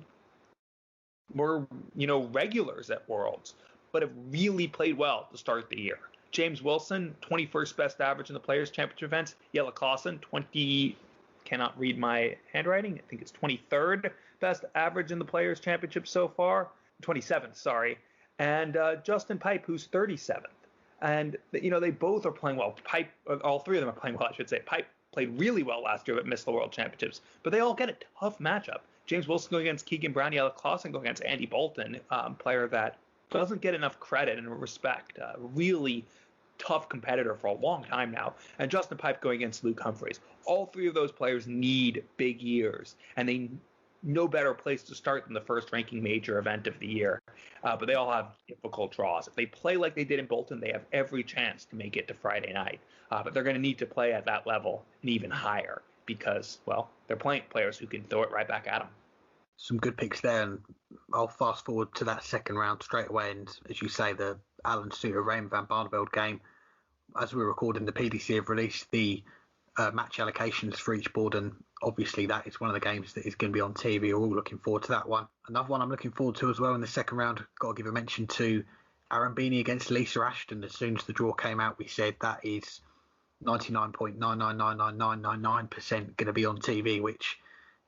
were, regulars at Worlds, but have really played well to start the year. James Wilson, 21st best average in the Players' Championship events. Jelle Clausen, cannot read my handwriting. I think it's 23rd best average in the Players' Championship so far. 27th, sorry. And Justin Pipe, who's 37th. And, they both are playing well. Pipe, all 3 of them are playing well, I should say. Pipe played really well last year but missed the World Championships. But they all get a tough matchup. James Wilson going against Keegan Brown, Jelle Clausen going against Andy Bolton, player that doesn't get enough credit and respect. Really tough competitor for a long time now. And Justin Pipe going against Luke Humphreys. All 3 of those players need big years, and they no better place to start than the first ranking major event of the year. But they all have difficult draws. If they play like they did in Bolton, they have every chance to make it to Friday night. But they're going to need to play at that level and even higher because, well, they're playing players who can throw it right back at them. Some good picks there, and I'll fast forward to that second round straight away. And as you say, the Alan Suter Raymond van Barneveld game, as we're recording, the PDC have released the match allocations for each board, and obviously that is one of the games that is going to be on TV. We're all looking forward to that one. Another one I'm looking forward to as well in the second round, got to give a mention to Arambini against Lisa Ashton. As soon as the draw came out, we said that is 99.9999999% going to be on TV, which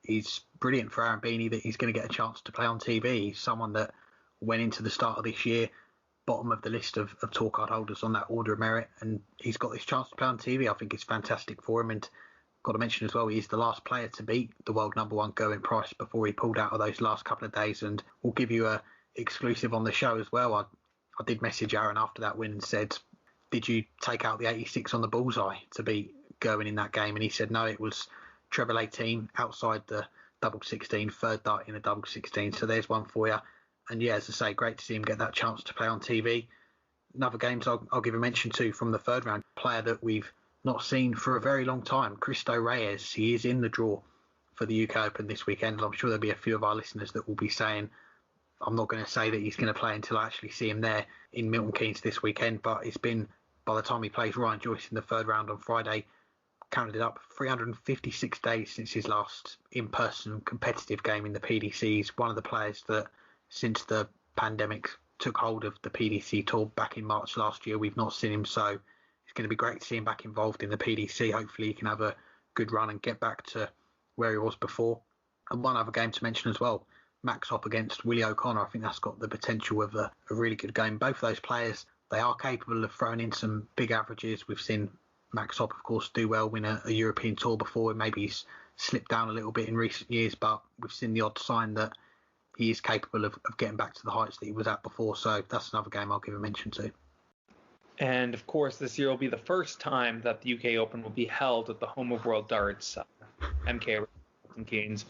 is brilliant for Arambini that he's going to get a chance to play on TV. He's someone that went into the start of this year bottom of the list of tour card holders on that order of merit, and he's got this chance to play on TV. I think it's fantastic for him, and got to mention as well, he's the last player to beat the world number one Gerwyn Price before he pulled out of those last couple of days, and we'll give you a exclusive on the show as well. I did message Aaron after that win and said, did you take out the 86 on the bullseye to beat Gerwyn in that game? And he said no, it was treble 18 outside the double 16, third dart in the double 16. So there's one for you. And yeah, as I say, great to see him get that chance to play on TV. Another games I'll give a mention to from the third round, player that we've not seen for a very long time, Cristo Reyes. He is in the draw for the UK Open this weekend. I'm sure there'll be a few of our listeners that will be saying, I'm not going to say that he's going to play until I actually see him there in Milton Keynes this weekend, but it's been, by the time he plays Ryan Joyce in the third round on Friday, counted it up, 356 days since his last in-person competitive game in the PDC. He's one of the players that, since the pandemic took hold of the PDC Tour back in March last year, we've not seen him, so it's going to be great to see him back involved in the PDC. Hopefully he can have a good run and get back to where he was before. And one other game to mention as well, Max Hopp against Willie O'Connor. I think that's got the potential of a really good game. Both of those players, they are capable of throwing in some big averages. We've seen Max Hopp, of course, do well, win a European Tour before. Maybe he's slipped down a little bit in recent years, but we've seen the odd sign that he is capable of getting back to the heights that he was at before. So that's another game I'll give a mention to. And of course, this year will be the first time that the UK Open will be held at the home of World Darts, MK Milton Keynes,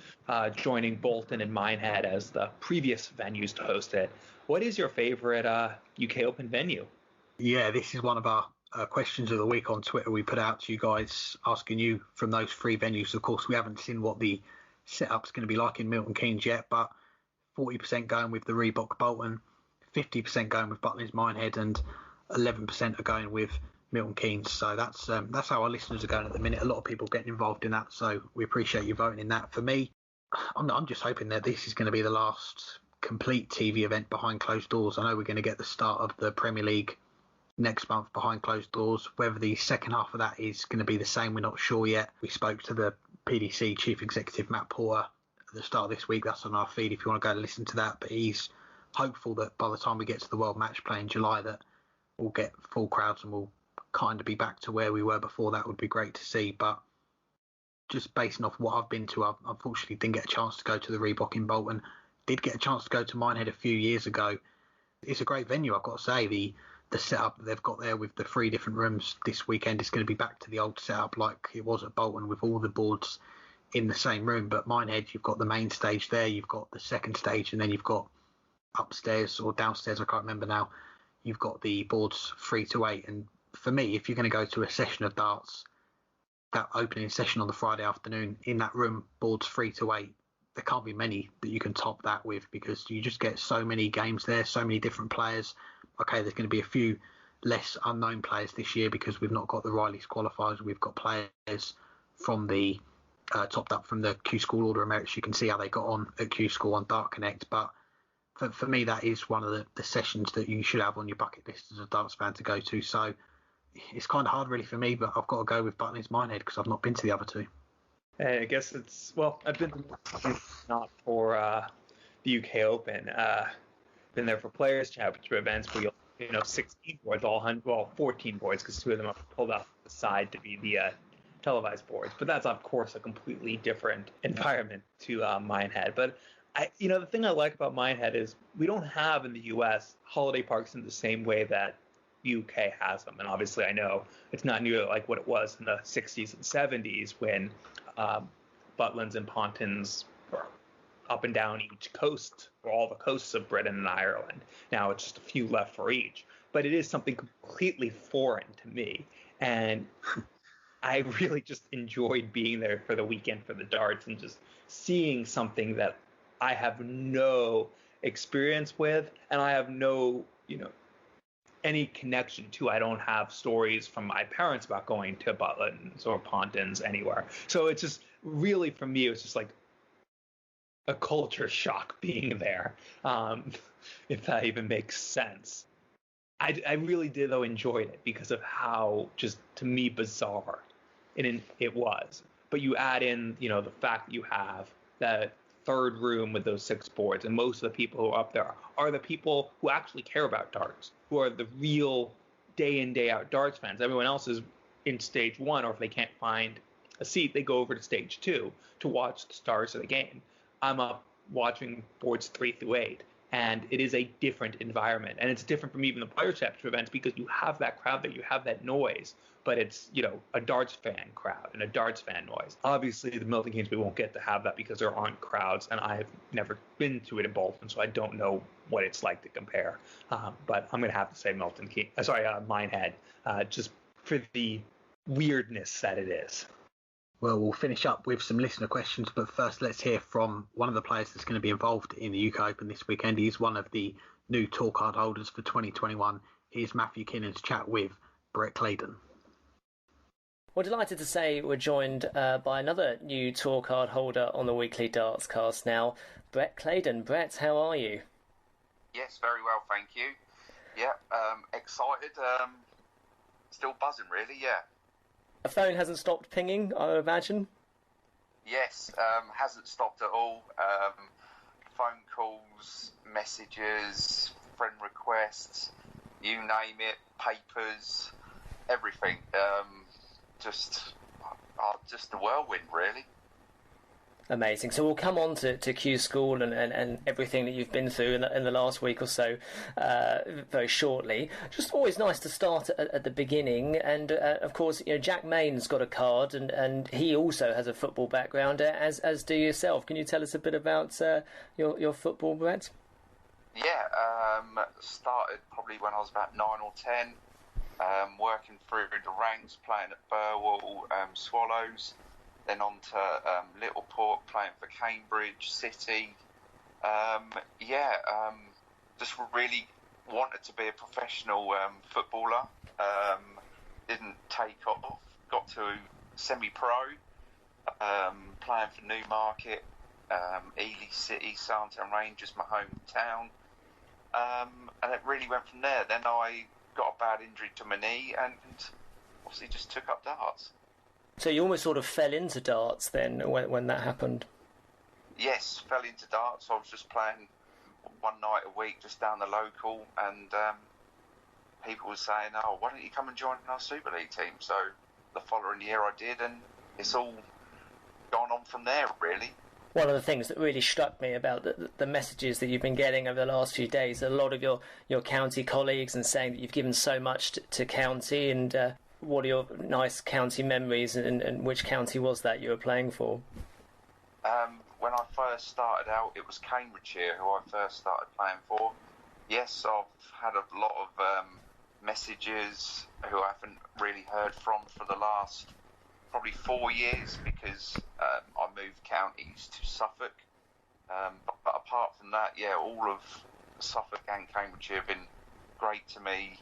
joining Bolton and Minehead as the previous venues to host it. What is your favorite UK Open venue? Yeah, this is one of our questions of the week on Twitter. We put out to you guys asking you from those three venues. Of course, we haven't seen what the setup's going to be like in Milton Keynes yet, but 40% going with the Reebok Bolton, 50% going with Butlins Minehead, and 11% are going with Milton Keynes. So that's how our listeners are going at the minute. A lot of people getting involved in that, so we appreciate you voting in that. For me, I'm just hoping that this is going to be the last complete TV event behind closed doors. I know we're going to get the start of the Premier League next month behind closed doors. Whether the second half of that is going to be the same, we're not sure yet. We spoke to the PDC Chief Executive, Matt Porter, the start of this week. That's on our feed if you want to go and listen to that, but he's hopeful that by the time we get to the World Match Play in July that we'll get full crowds and we'll kind of be back to where we were before. That would be great to see, but just basing off what I've been to, I unfortunately didn't get a chance to go to the Reebok in Bolton. Did get a chance to go to Minehead a few years ago. It's a great venue, I've got to say. The setup that they've got there with the 3 different rooms this weekend is going to be back to the old setup like it was at Bolton, with all the boards in the same room. But Minehead, you've got the main stage there, you've got the second stage, and then you've got upstairs or downstairs, I can't remember now, you've got the boards 3 to 8. And for me, if you're going to go to a session of darts, that opening session on the Friday afternoon in that room, boards 3 to 8, there can't be many that you can top that with, because you just get so many games there, so many different players. Okay, there's going to be a few less unknown players this year because we've not got the Riley's qualifiers. We've got players from the topped up from the Q School Order of Merits. You can see how they got on at Q School on Dart Connect. But for me, that is one of the sessions that you should have on your bucket list as a darts fan to go to. So it's kind of hard really for me, but I've got to go with Butlins Minehead because I've not been to the other two. I guess it's, well, I've been not for the UK Open. Been there for Players Championship events where you'll 16 boards, 14 boards, because 2 of them are pulled off the side to be the televised boards. But that's of course a completely different environment to Minehead. But the thing I like about Minehead is we don't have in the US holiday parks in the same way that UK has them. And obviously I know it's not nearly like what it was in the 60s and 70s when Butlins and Pontins were up and down each coast, or all the coasts of Britain and Ireland. Now it's just a few left for each. But it is something completely foreign to me. And I really just enjoyed being there for the weekend for the darts and just seeing something that I have no experience with, and I have no, any connection to. I don't have stories from my parents about going to Butlins or Pontins anywhere. So it's just really, for me, it was just like a culture shock being there, if that even makes sense. I really did, though, enjoyed it because of how, just to me, bizarre it was. But you add in, the fact that you have that third room with those 6 boards, and most of the people who are up there are the people who actually care about darts, who are the real day in, day out darts fans. Everyone else is in stage 1, or if they can't find a seat, they go over to stage 2 to watch the stars of the game. I'm up watching boards 3 through 8, and it is a different environment. And it's different from even the Players' Chapter events because you have that crowd there, you have that noise, but it's, a darts fan crowd and a darts fan noise. Obviously, the Milton Keynes, we won't get to have that because there aren't crowds, and I have never been to it in Bolton, so I don't know what it's like to compare. But I'm going to have to say Minehead, just for the weirdness that it is. Well, we'll finish up with some listener questions, but first let's hear from one of the players that's going to be involved in the UK Open this weekend. He's one of the new tour card holders for 2021. Here's Matthew Kiernan's chat with Brett Claydon. Well, delighted to say we're joined by another new tour card holder on the weekly Dartscast now, Brett Claydon. Brett, how are you? Yes, very well, thank you. Yeah, excited. Still buzzing, really, yeah. The phone hasn't stopped pinging, I imagine? Yes, hasn't stopped at all. Phone calls, messages, friend requests, you name it, papers, everything. Just a whirlwind, really. Amazing. So we'll come on to Q School and everything that you've been through in the last week or so very shortly. Just always nice to start at the beginning. And, of course, Jack Main's got a card and he also has a football background, as do yourself. Can you tell us a bit about your football, Brett? Yeah, started probably when I was about 9 or 10, working through the ranks, playing at Burwell, Swallows. Then on to Littleport, playing for Cambridge City. Just really wanted to be a professional footballer. Didn't take off. Got to semi-pro, playing for Newmarket, Ely City, Southampton Rangers, my hometown. And it really went from there. Then I got a bad injury to my knee and obviously just took up darts. So you almost sort of fell into darts then when that happened? Yes, fell into darts. I was just playing one night a week just down the local, and people were saying, oh, why don't you come and join our Super League team? So the following year I did, and it's all gone on from there, really. One of the things that really struck me about the messages that you've been getting over the last few days, a lot of your county colleagues and saying that you've given so much to county, and what are your nice county memories, and which county was that you were playing for? When I first started out, it was Cambridgeshire who I first started playing for. Yes, I've had a lot of messages who I haven't really heard from for the last probably 4 years because I moved counties to Suffolk. But apart from that, yeah, all of Suffolk and Cambridgeshire have been great to me,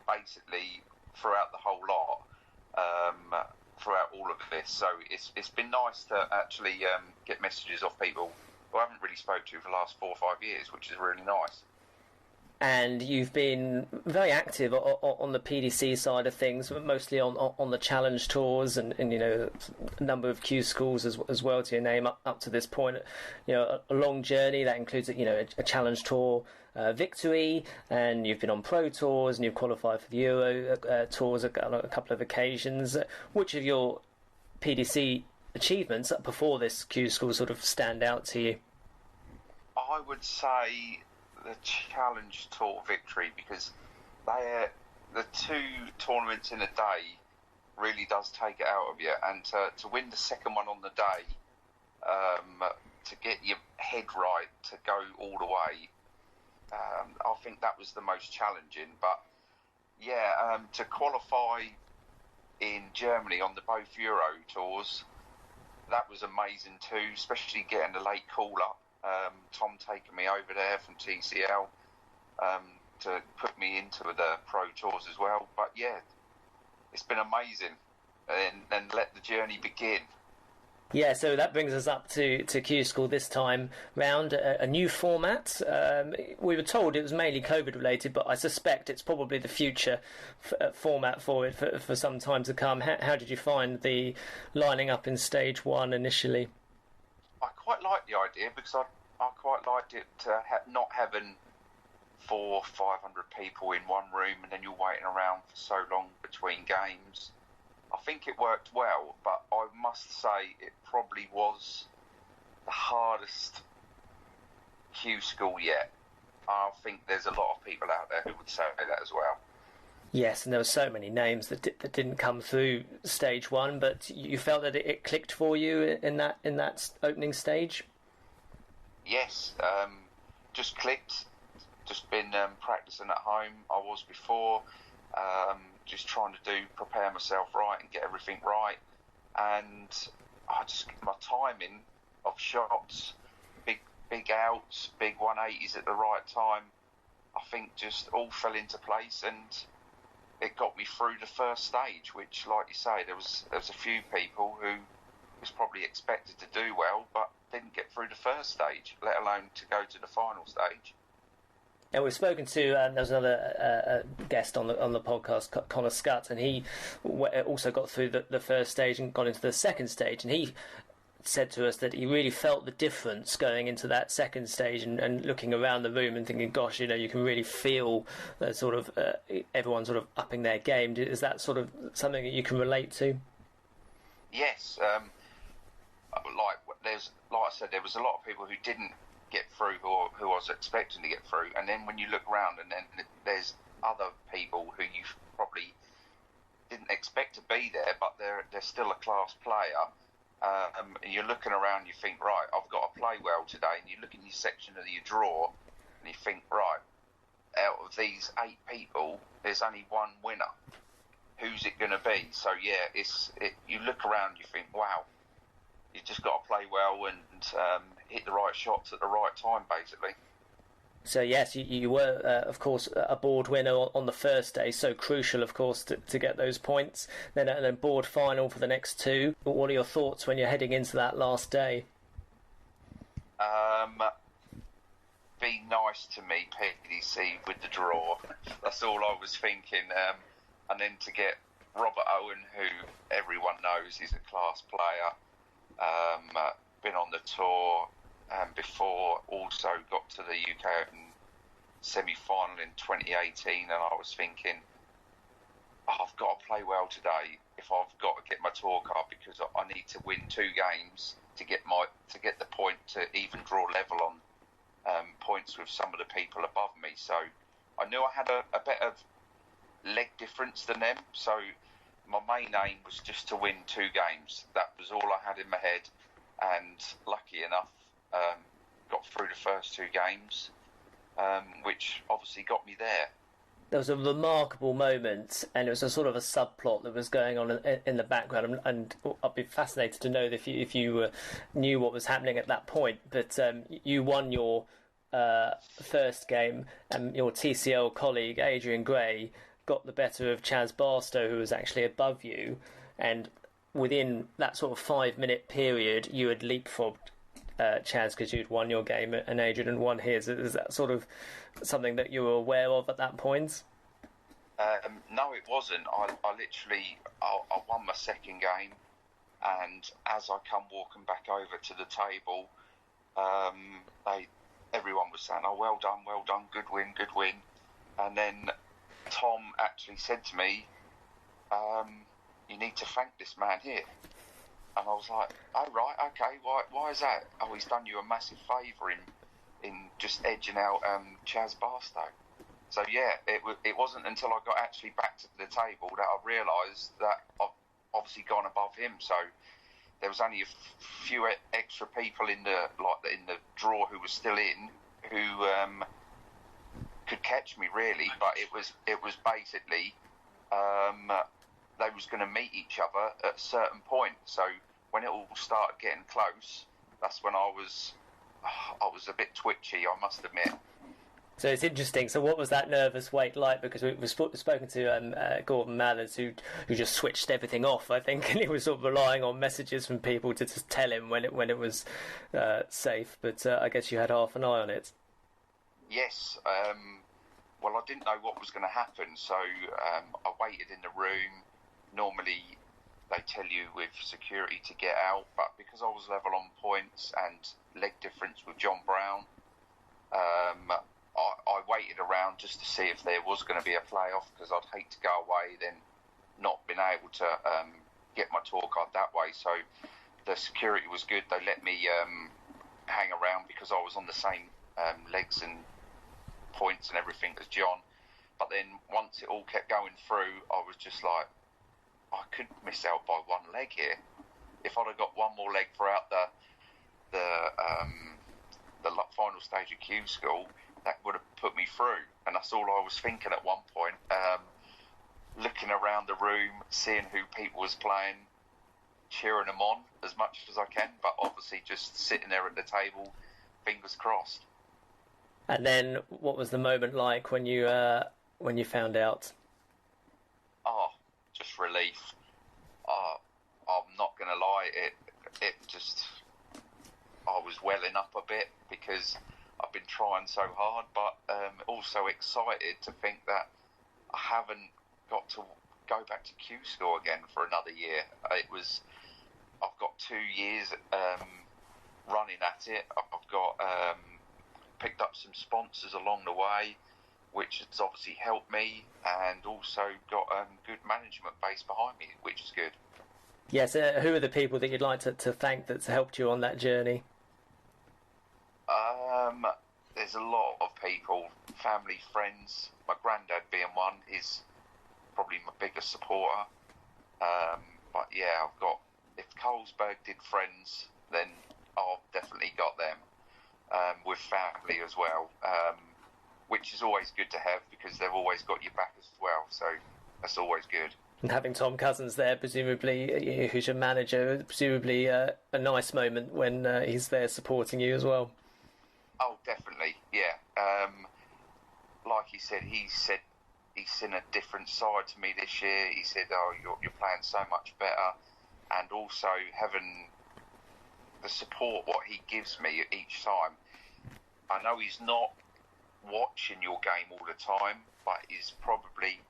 basically throughout the whole lot, throughout all of this. So it's been nice to actually get messages off people who I haven't really spoke to for the last 4 or 5 years, which is really nice. And you've been very active on the PDC side of things, mostly on the challenge tours, and a number of Q schools as well to your name up to this point. A long journey that includes a challenge tour victory, and you've been on Pro Tours, and you've qualified for the Euro Tours on a couple of occasions. Which of your PDC achievements before this Q school sort of stand out to you? I would say the Challenge Tour victory, because the 2 tournaments in a day really does take it out of you, and to win the second one on the day, to get your head right, to go all the way, I think that was the most challenging. But yeah, to qualify in Germany on both Euro Tours, that was amazing too, especially getting the late call up. Tom taking me over there from TCL, to put me into the Pro Tours as well. But yeah, it's been amazing, and let the journey begin. Yeah, so that brings us up to Q School this time round, a new format. We were told it was mainly COVID related, but I suspect it's probably the future format for it for some time to come. How did you find the lining up in stage one initially? I quite liked the idea because I quite liked it not having 400-500 people in one room and then you're waiting around for so long between games. I think it worked well, but I must say it probably was the hardest Q School yet. I think there's a lot of people out there who would say that as well. Yes, and there were so many names that didn't come through stage one, but you felt that it clicked for you in that opening stage? Yes, just clicked. Just been practicing at home. I was before. Just trying to prepare myself right and get everything right, and my timing of shots, big outs, big 180s at the right time, I think just all fell into place, and it got me through the first stage, which, like you say, there was a few people who was probably expected to do well but didn't get through the first stage, let alone to go to the final stage. Now, we've spoken to, there was another guest on the podcast, Connor Scott, and he also got through the first stage and got into the second stage, and he said to us that he really felt the difference going into that second stage and looking around the room and thinking, gosh, you can really feel sort of everyone sort of upping their game. Is that sort of something that you can relate to? Yes. Like I said, there was a lot of people who didn't get through who I was expecting to get through, and then when you look around and then there's other people who you probably didn't expect to be there, but they're still a class player, and you're looking around, you think, right, I've got to play well today, and you look in your section of your draw and you think, right, out of these 8 people there's only one winner. Who's it going to be? So yeah, you look around, you think, wow, you just got to play well and hit the right shots at the right time, basically. So yes, you were, of course, a board winner on the first day, so crucial, of course, to get those points. Then board final for the next 2. What are your thoughts when you're heading into that last day? Be nice to me, PDC, with the draw. That's all I was thinking. And then to get Robert Owen, who everyone knows is a class player, been on the tour before, also got to the UK Open semi-final in 2018, and I was thinking, I've got to play well today if I've got to get my tour card, because I need to win 2 games to get the point to even draw level on points with some of the people above me. So I knew I had a better leg difference than them, so my main aim was just to win 2 games. That was all I had in my head, and lucky enough, got through the first 2 games, which obviously got me there. There was a remarkable moment, and it was a sort of a subplot that was going on in the background, and I'd be fascinated to know if you knew what was happening at that point. But you won your first game, and your TCL colleague Adrian Gray got the better of Chaz Barstow, who was actually above you, and within that sort of 5-minute period, you had leapfrogged Chaz because you'd won your game and Adrian had won his. Is that sort of something that you were aware of at that point? No, it wasn't. I won my second game, and as I come walking back over to the table, everyone was saying, "Oh, well done, good win," and then Tom actually said to me, "You need to thank this man here." And I was like, "Oh, right, okay, why is that?" "Oh, he's done you a massive favour in just edging out Chaz Barstow." So yeah, it wasn't until I got actually back to the table that I realised that I've obviously gone above him. So there was only a few extra people in the draw who was still in, who could catch me really, but it was basically they was going to meet each other at a certain point. So when it all started getting close, that's when I was a bit twitchy, I must admit. So it's interesting. So what was that nervous wait like? Because we've spoken to Gordon Mallards, who just switched everything off, I think, and he was sort of relying on messages from people to just tell him when it was safe. But I guess you had half an eye on it. Yes. Well, I didn't know what was going to happen, so I waited in the room. Normally, they tell you with security to get out, but because I was level on points and leg difference with John Brown, I waited around just to see if there was going to be a playoff, because I'd hate to go away then not been able to get my tour card that way. So the security was good. They let me hang around because I was on the same legs and points and everything as John. But then once it all kept going through, I was just like, I could miss out by one leg here. If I'd have got one more leg throughout the final stage of Q School, that would have put me through. And that's all I was thinking at one point. Looking around the room, seeing who people was playing, cheering them on as much as I can, but obviously just sitting there at the table, fingers crossed. And then, what was the moment like when you found out? Oh, just relief. I'm not going to lie, it just, I was welling up a bit because I've been trying so hard, but also excited to think that I haven't got to go back to Q School again for another year. I've got 2 years running at it. I've got picked up some sponsors along the way, which has obviously helped me, and also got good management base behind me, which is good. Yes, who are the people that you'd like to thank that's helped you on that journey? There's a lot of people, family, friends. My granddad being one is probably my biggest supporter. But yeah, if Colesberg did friends, then I've definitely got them. With family as well, which is always good to have because they've always got your back as well, so that's always good. And having Tom Cousins there, presumably, who's your manager, presumably a nice moment when he's there supporting you as well. Oh, definitely, yeah. Like he said, he's seen a different side to me this year. He said, "Oh, you're playing so much better," and also having the support what he gives me each time. I know he's not watching your game all the time, but he's probably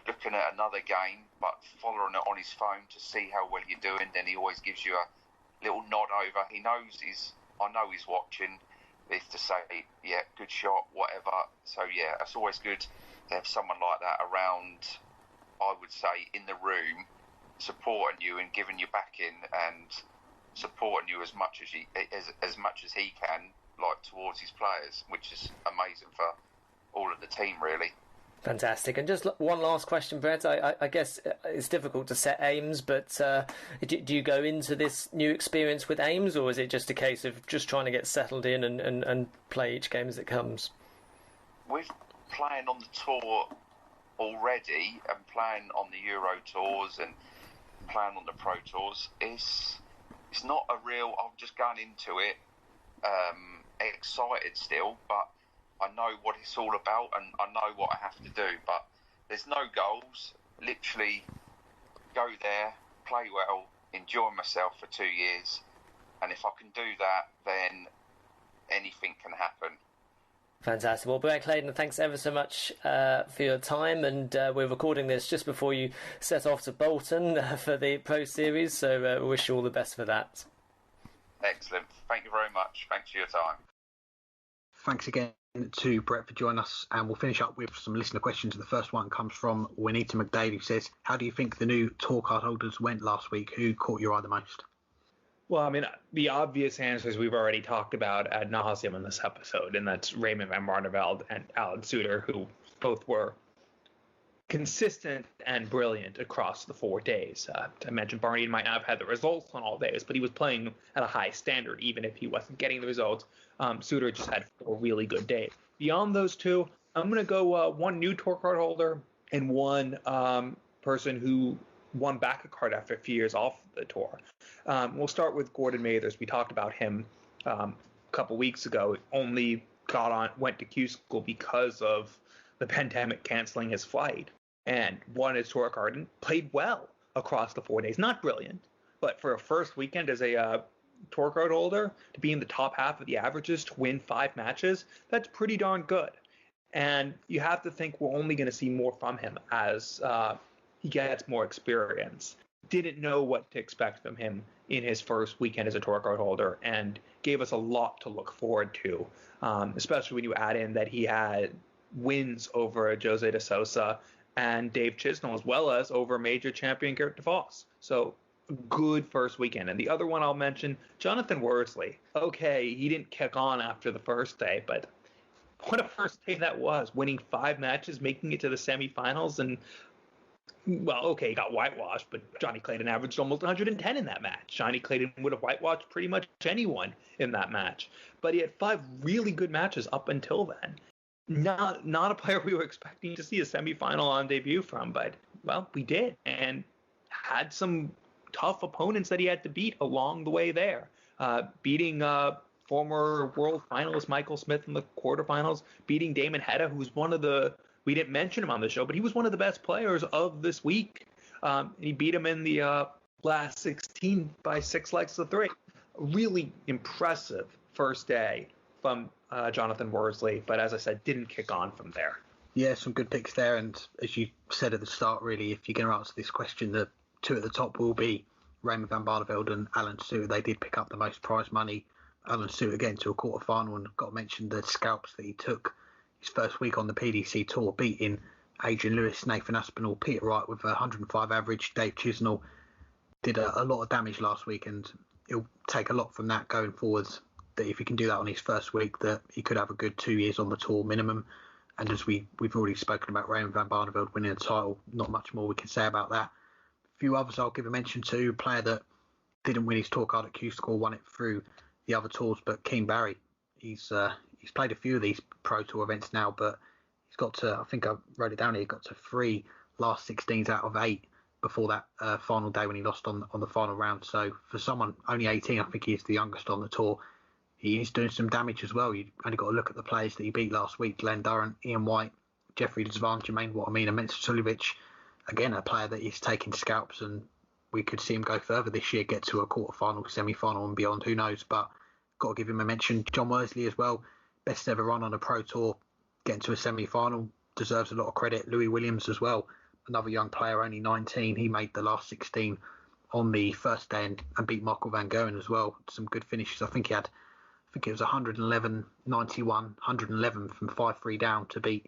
looking at another game, but following it on his phone to see how well you're doing. Then he always gives you a little nod over. He knows I know he's watching. If to say, yeah, good shot, whatever. So yeah, it's always good to have someone like that around. I would say in the room, supporting you and giving you backing and supporting you as much as he can, like towards his players, which is amazing for all of the team, really. Fantastic. And just one last question, Brett. I guess it's difficult to set aims, but do you go into this new experience with aims, or is it just a case of just trying to get settled in and play each game as it comes? With playing on the tour already and playing on the Euro tours and playing on the Pro Tours, it's not a real. I'm just going into it excited still, but I know what it's all about and I know what I have to do, but there's no goals. Literally go there, play well, enjoy myself for 2 years, and if I can do that, then anything can happen. Fantastic. Well, Brett Claydon, thanks ever so much for your time, and we're recording this just before you set off to Bolton for the Pro Series, so we wish you all the best for that. Excellent. Thank you very much. Thanks for your time. Thanks again to Brett for joining us, and we'll finish up with some listener questions. The first one comes from Winita McDade, who says, how do you think the new tour card holders went last week? Who caught your eye the most? Well, I mean, the obvious answers we've already talked about ad nauseum in this episode, and that's Raymond van Barneveld and Alan Suter, who both were consistent and brilliant across the 4 days. I mentioned Barney might not have had the results on all days, but he was playing at a high standard, even if he wasn't getting the results. Suter just had a really good day. Beyond those two, I'm going to go one new tour card holder and one person who won back a card after a few years off the tour. We'll start with Gordon Mathers. We talked about him a couple weeks ago. Only went to Q school because of the pandemic canceling his flight, and won his tour card and played well across the 4 days. Not brilliant, but for a first weekend as a tour card holder, to be in the top half of the averages, to win 5 matches, that's pretty darn good. And you have to think we're only going to see more from him as he gets more experience. Didn't know what to expect from him in his first weekend as a tour card holder, and gave us a lot to look forward to, especially when you add in that he had wins over Jose de Sousa and Dave Chisnell, as well as over major champion Garrett DeVos. So good first weekend. And the other one I'll mention, Jonathan Worsley. Okay, he didn't kick on after the first day, but what a first day that was, winning 5 matches, making it to the semifinals. And well, okay, he got whitewashed, but Johnny Clayton averaged almost 110 in that match. Johnny Clayton would have whitewashed pretty much anyone in that match. But he had 5 really good matches up until then. Not a player we were expecting to see a semifinal on debut from, but, well, we did. And had some tough opponents that he had to beat along the way there. Beating former world finalist Michael Smith in the quarterfinals, beating Damon Hedda, who's one of the, we didn't mention him on the show, but he was one of the best players of this week. He beat him in the last 16 by 6 legs to 3. Really impressive first day from Jonathan Worsley, but as I said, didn't kick on from there. Yeah, some good picks there, and as you said at the start, really, if you're going to answer this question, the 2 at the top will be Raymond van Barneveld and Alan Suter. They did pick up the most prize money. Alan Suter getting to a quarter-final, and got to mention the scalps that he took his first week on the PDC Tour, beating Adrian Lewis, Nathan Aspinall, Peter Wright with a 105 average. Dave Chisnell did a lot of damage last week, and he'll take a lot from that going forwards, that if he can do that on his first week, that he could have a good 2 years on the tour minimum. And as we've already spoken about Raymond van Barneveld winning the title, not much more we can say about that. A few others I'll give a mention to. A player that didn't win his tour card at Q School, won it through the other tours, but Keane Barry. He's played a few of these Pro Tour events now, but he's got to, I think I wrote it down here, got to 3 last 16s out of 8 before that final day when he lost on the final round. So for someone only 18, I think he is the youngest on the tour. He is doing some damage as well. You've only got to look at the players that he beat last week: Glenn Durrant, Ian White, Jeffrey Zvan, Jermaine Watamina, Mensah Suljovic. Again, a player that is taking scalps, and we could see him go further this year, get to a quarter-final, semi-final and beyond, who knows. But got to give him a mention. John Worsley as well, best ever run on a Pro Tour, getting to a semi-final, deserves a lot of credit. Louis Williams as well, another young player, only 19. He made the last 16 on the first day and beat Michael van Gerwen as well. Some good finishes. I think it was 111, 91, 111 from 5-3 down to beat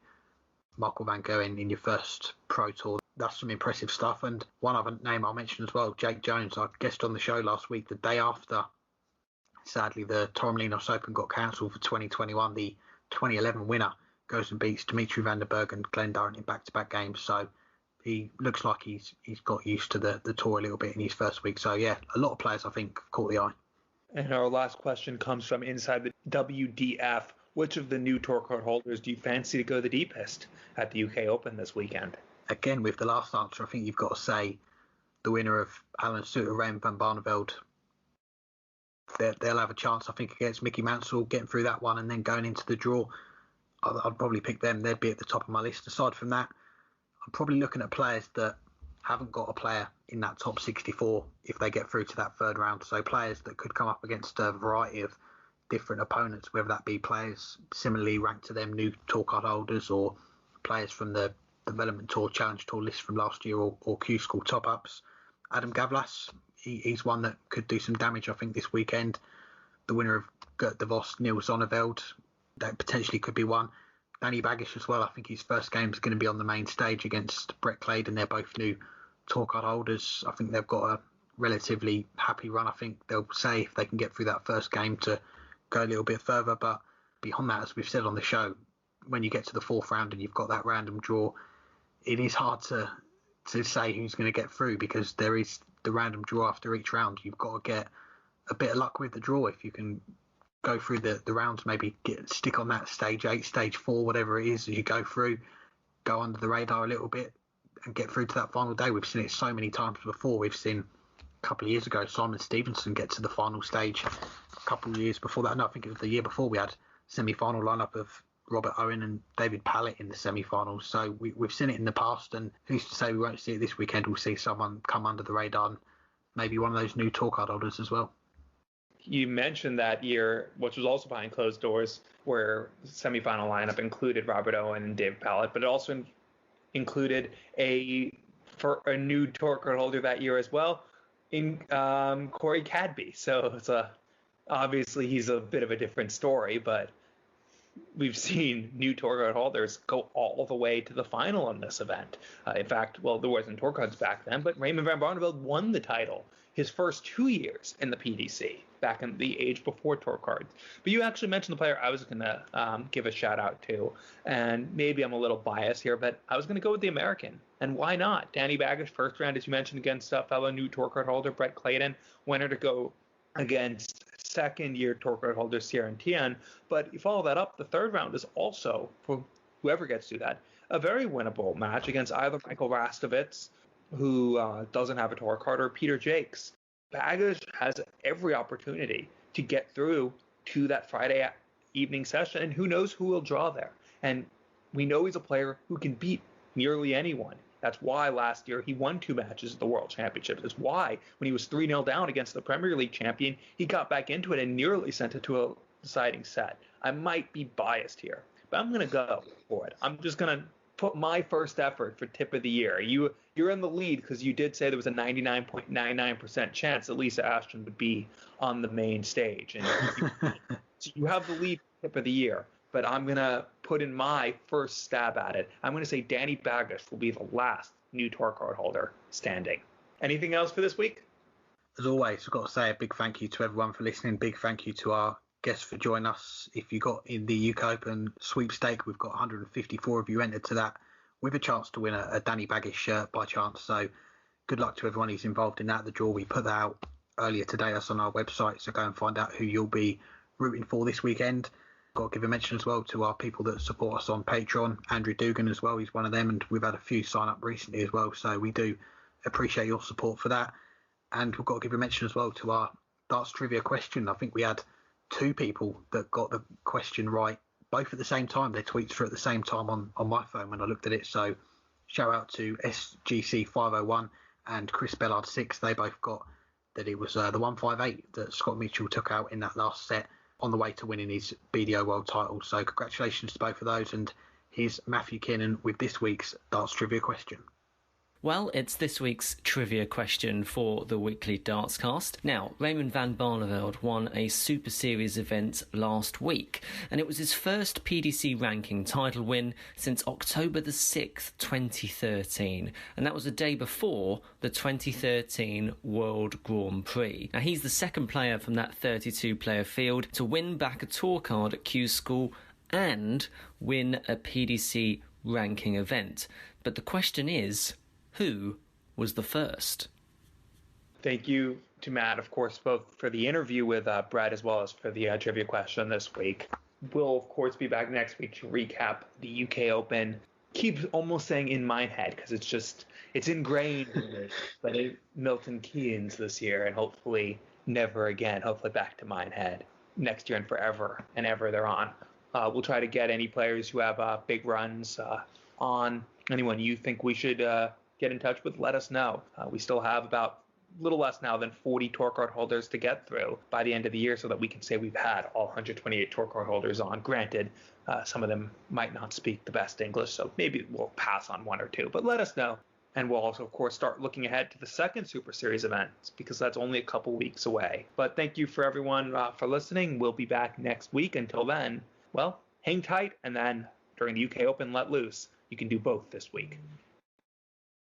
Michael van Gerwen in your first Pro Tour. That's some impressive stuff. And one other name I'll mention as well, Jake Jones. I guessed on the show last week, the day after, sadly, the Torremolinos Open got cancelled for 2021. The 2011 winner goes and beats Dimitri van der Berg and Glenn Durrant in back-to-back games. So he looks like he's got used to the tour a little bit in his first week. So, yeah, a lot of players, I think, caught the eye. And our last question comes from inside the WDF. Which of the new tour card holders do you fancy to go the deepest at the UK Open this weekend? Again, with the last answer, I think you've got to say the winner of Alan Suter, Raymond van Barneveld. They'll have a chance, I think, against Mickey Mansell, getting through that one and then going into the draw. I'd probably pick them. They'd be at the top of my list. Aside from that, I'm probably looking at players that haven't got a player in that top 64 if they get through to that third round. So players that could come up against a variety of different opponents, whether that be players similarly ranked to them, new tour card holders, or players from the Development Tour, Challenge Tour list from last year, or Q School top-ups. Adam Gavlas, he's one that could do some damage, I think, this weekend. The winner of Gert DeVos, Niels Zonneveld, that potentially could be one. Danny Baggish as well. I think his first game is going to be on the main stage against Brett Claydon. They're both new tour card holders. I think they've got a relatively happy run. I think they'll say if they can get through that first game to go a little bit further. But beyond that, as we've said on the show, when you get to the fourth round and you've got that random draw, it is hard to say who's going to get through, because there is the random draw after each round. You've got to get a bit of luck with the draw. If you can go through the rounds, maybe stick on that stage 8, stage 4, whatever it is, as you go through, go under the radar a little bit and get through to that final day. We've seen it so many times before. We've seen a couple of years ago Simon Stevenson get to the final stage. A couple of years before that, no, I think it was the year before, we had semi-final lineup of Robert Owen and David Pallett in the semi-finals. So we've seen it in the past, and who's to say we won't see it this weekend? We'll see someone come under the radar, and maybe one of those new tour card holders as well. You mentioned that year, which was also behind closed doors, where the semi-final lineup included Robert Owen and David Pallett, but it also included a new tour card holder that year as well, in Corey Cadby. So it's obviously he's a bit of a different story, but we've seen new tour card holders go all the way to the final in this event. In fact, well, there wasn't tour cards back then, but Raymond van Barneveld won the title his first 2 years in the PDC, back in the age before tour cards. But you actually mentioned the player I was going to give a shout out to, and maybe I'm a little biased here, but I was going to go with the American. And why not? Danny Baggish, first round, as you mentioned, against fellow new tour card holder Brett Claydon. Winner to go against second-year tour card holder Sierra Tien. But you follow that up, the third round is also, for whoever gets to that, a very winnable match against either Michael Rastovitz, who doesn't have a tour card, or Peter Jakes. Baggish has every opportunity to get through to that Friday evening session, and who knows who will draw there. And we know he's a player who can beat nearly anyone. That's why last year he won 2 matches at the World Championships. That's why when he was 3-0 down against the Premier League champion, he got back into it and nearly sent it to a deciding set. I might be biased here, but I'm going to go for it. I'm just going to put my first effort for tip of the year. You're in the lead because you did say there was a 99.99% chance that Lisa Ashton would be on the main stage. And so you have the lead for tip of the year. But I'm going to put in my first stab at it. I'm going to say Danny Baggish will be the last new tour card holder standing. Anything else for this week? As always, I've got to say a big thank you to everyone for listening. Big thank you to our guests for joining us. If you got in the UK Open sweepstake, we've got 154 of you entered to that with a chance to win a Danny Baggish shirt by chance. So good luck to everyone who's involved in that. The draw, we put that out earlier today. That's on our website. So go and find out who you'll be rooting for this weekend. Got to give a mention as well to our people that support us on Patreon. Andrew Dugan as well, he's one of them, and we've had a few sign up recently as well, so we do appreciate your support for that. And we've got to give a mention as well to our darts trivia question. I think we had 2 people that got the question right, both at the same time. Their tweets were at the same time on my phone when I looked at it, so shout out to SGC501 and Chris Bellard 6. They both got that it was the 158 that Scott Mitchell took out in that last set, on the way to winning his BDO World title. So congratulations to both of those. And here's Matthew Kiernan with this week's Darts Trivia question. Well, it's this week's trivia question for the weekly Dartscast. Now, Raymond van Barneveld won a Super Series event last week, and it was his first PDC ranking title win since October the 6th, 2013, and that was a day before the 2013 World Grand Prix. Now, he's the second player from that 32-player field to win back a tour card at Q School and win a PDC ranking event. But the question is, who was the first? Thank you to Matt, of course, both for the interview with Brett as well as for the trivia question this week. We'll, of course, be back next week to recap the UK Open. Keep almost saying in my head because it's ingrained in me. But Milton Keynes this year, and hopefully never again. Hopefully back to Minehead next year and forever and ever they're on. We'll try to get any players who have big runs on. Anyone you think we should get in touch with, let us know. We still have about a little less now than 40 tour card holders to get through by the end of the year so that we can say we've had all 128 tour card holders on. Granted, some of them might not speak the best English, so maybe we'll pass on 1 or 2, but let us know. And we'll also, of course, start looking ahead to the second Super Series event because that's only a couple weeks away. But thank you for everyone for listening. We'll be back next week. Until then, well, hang tight, and then during the UK Open Let Loose, you can do both this week.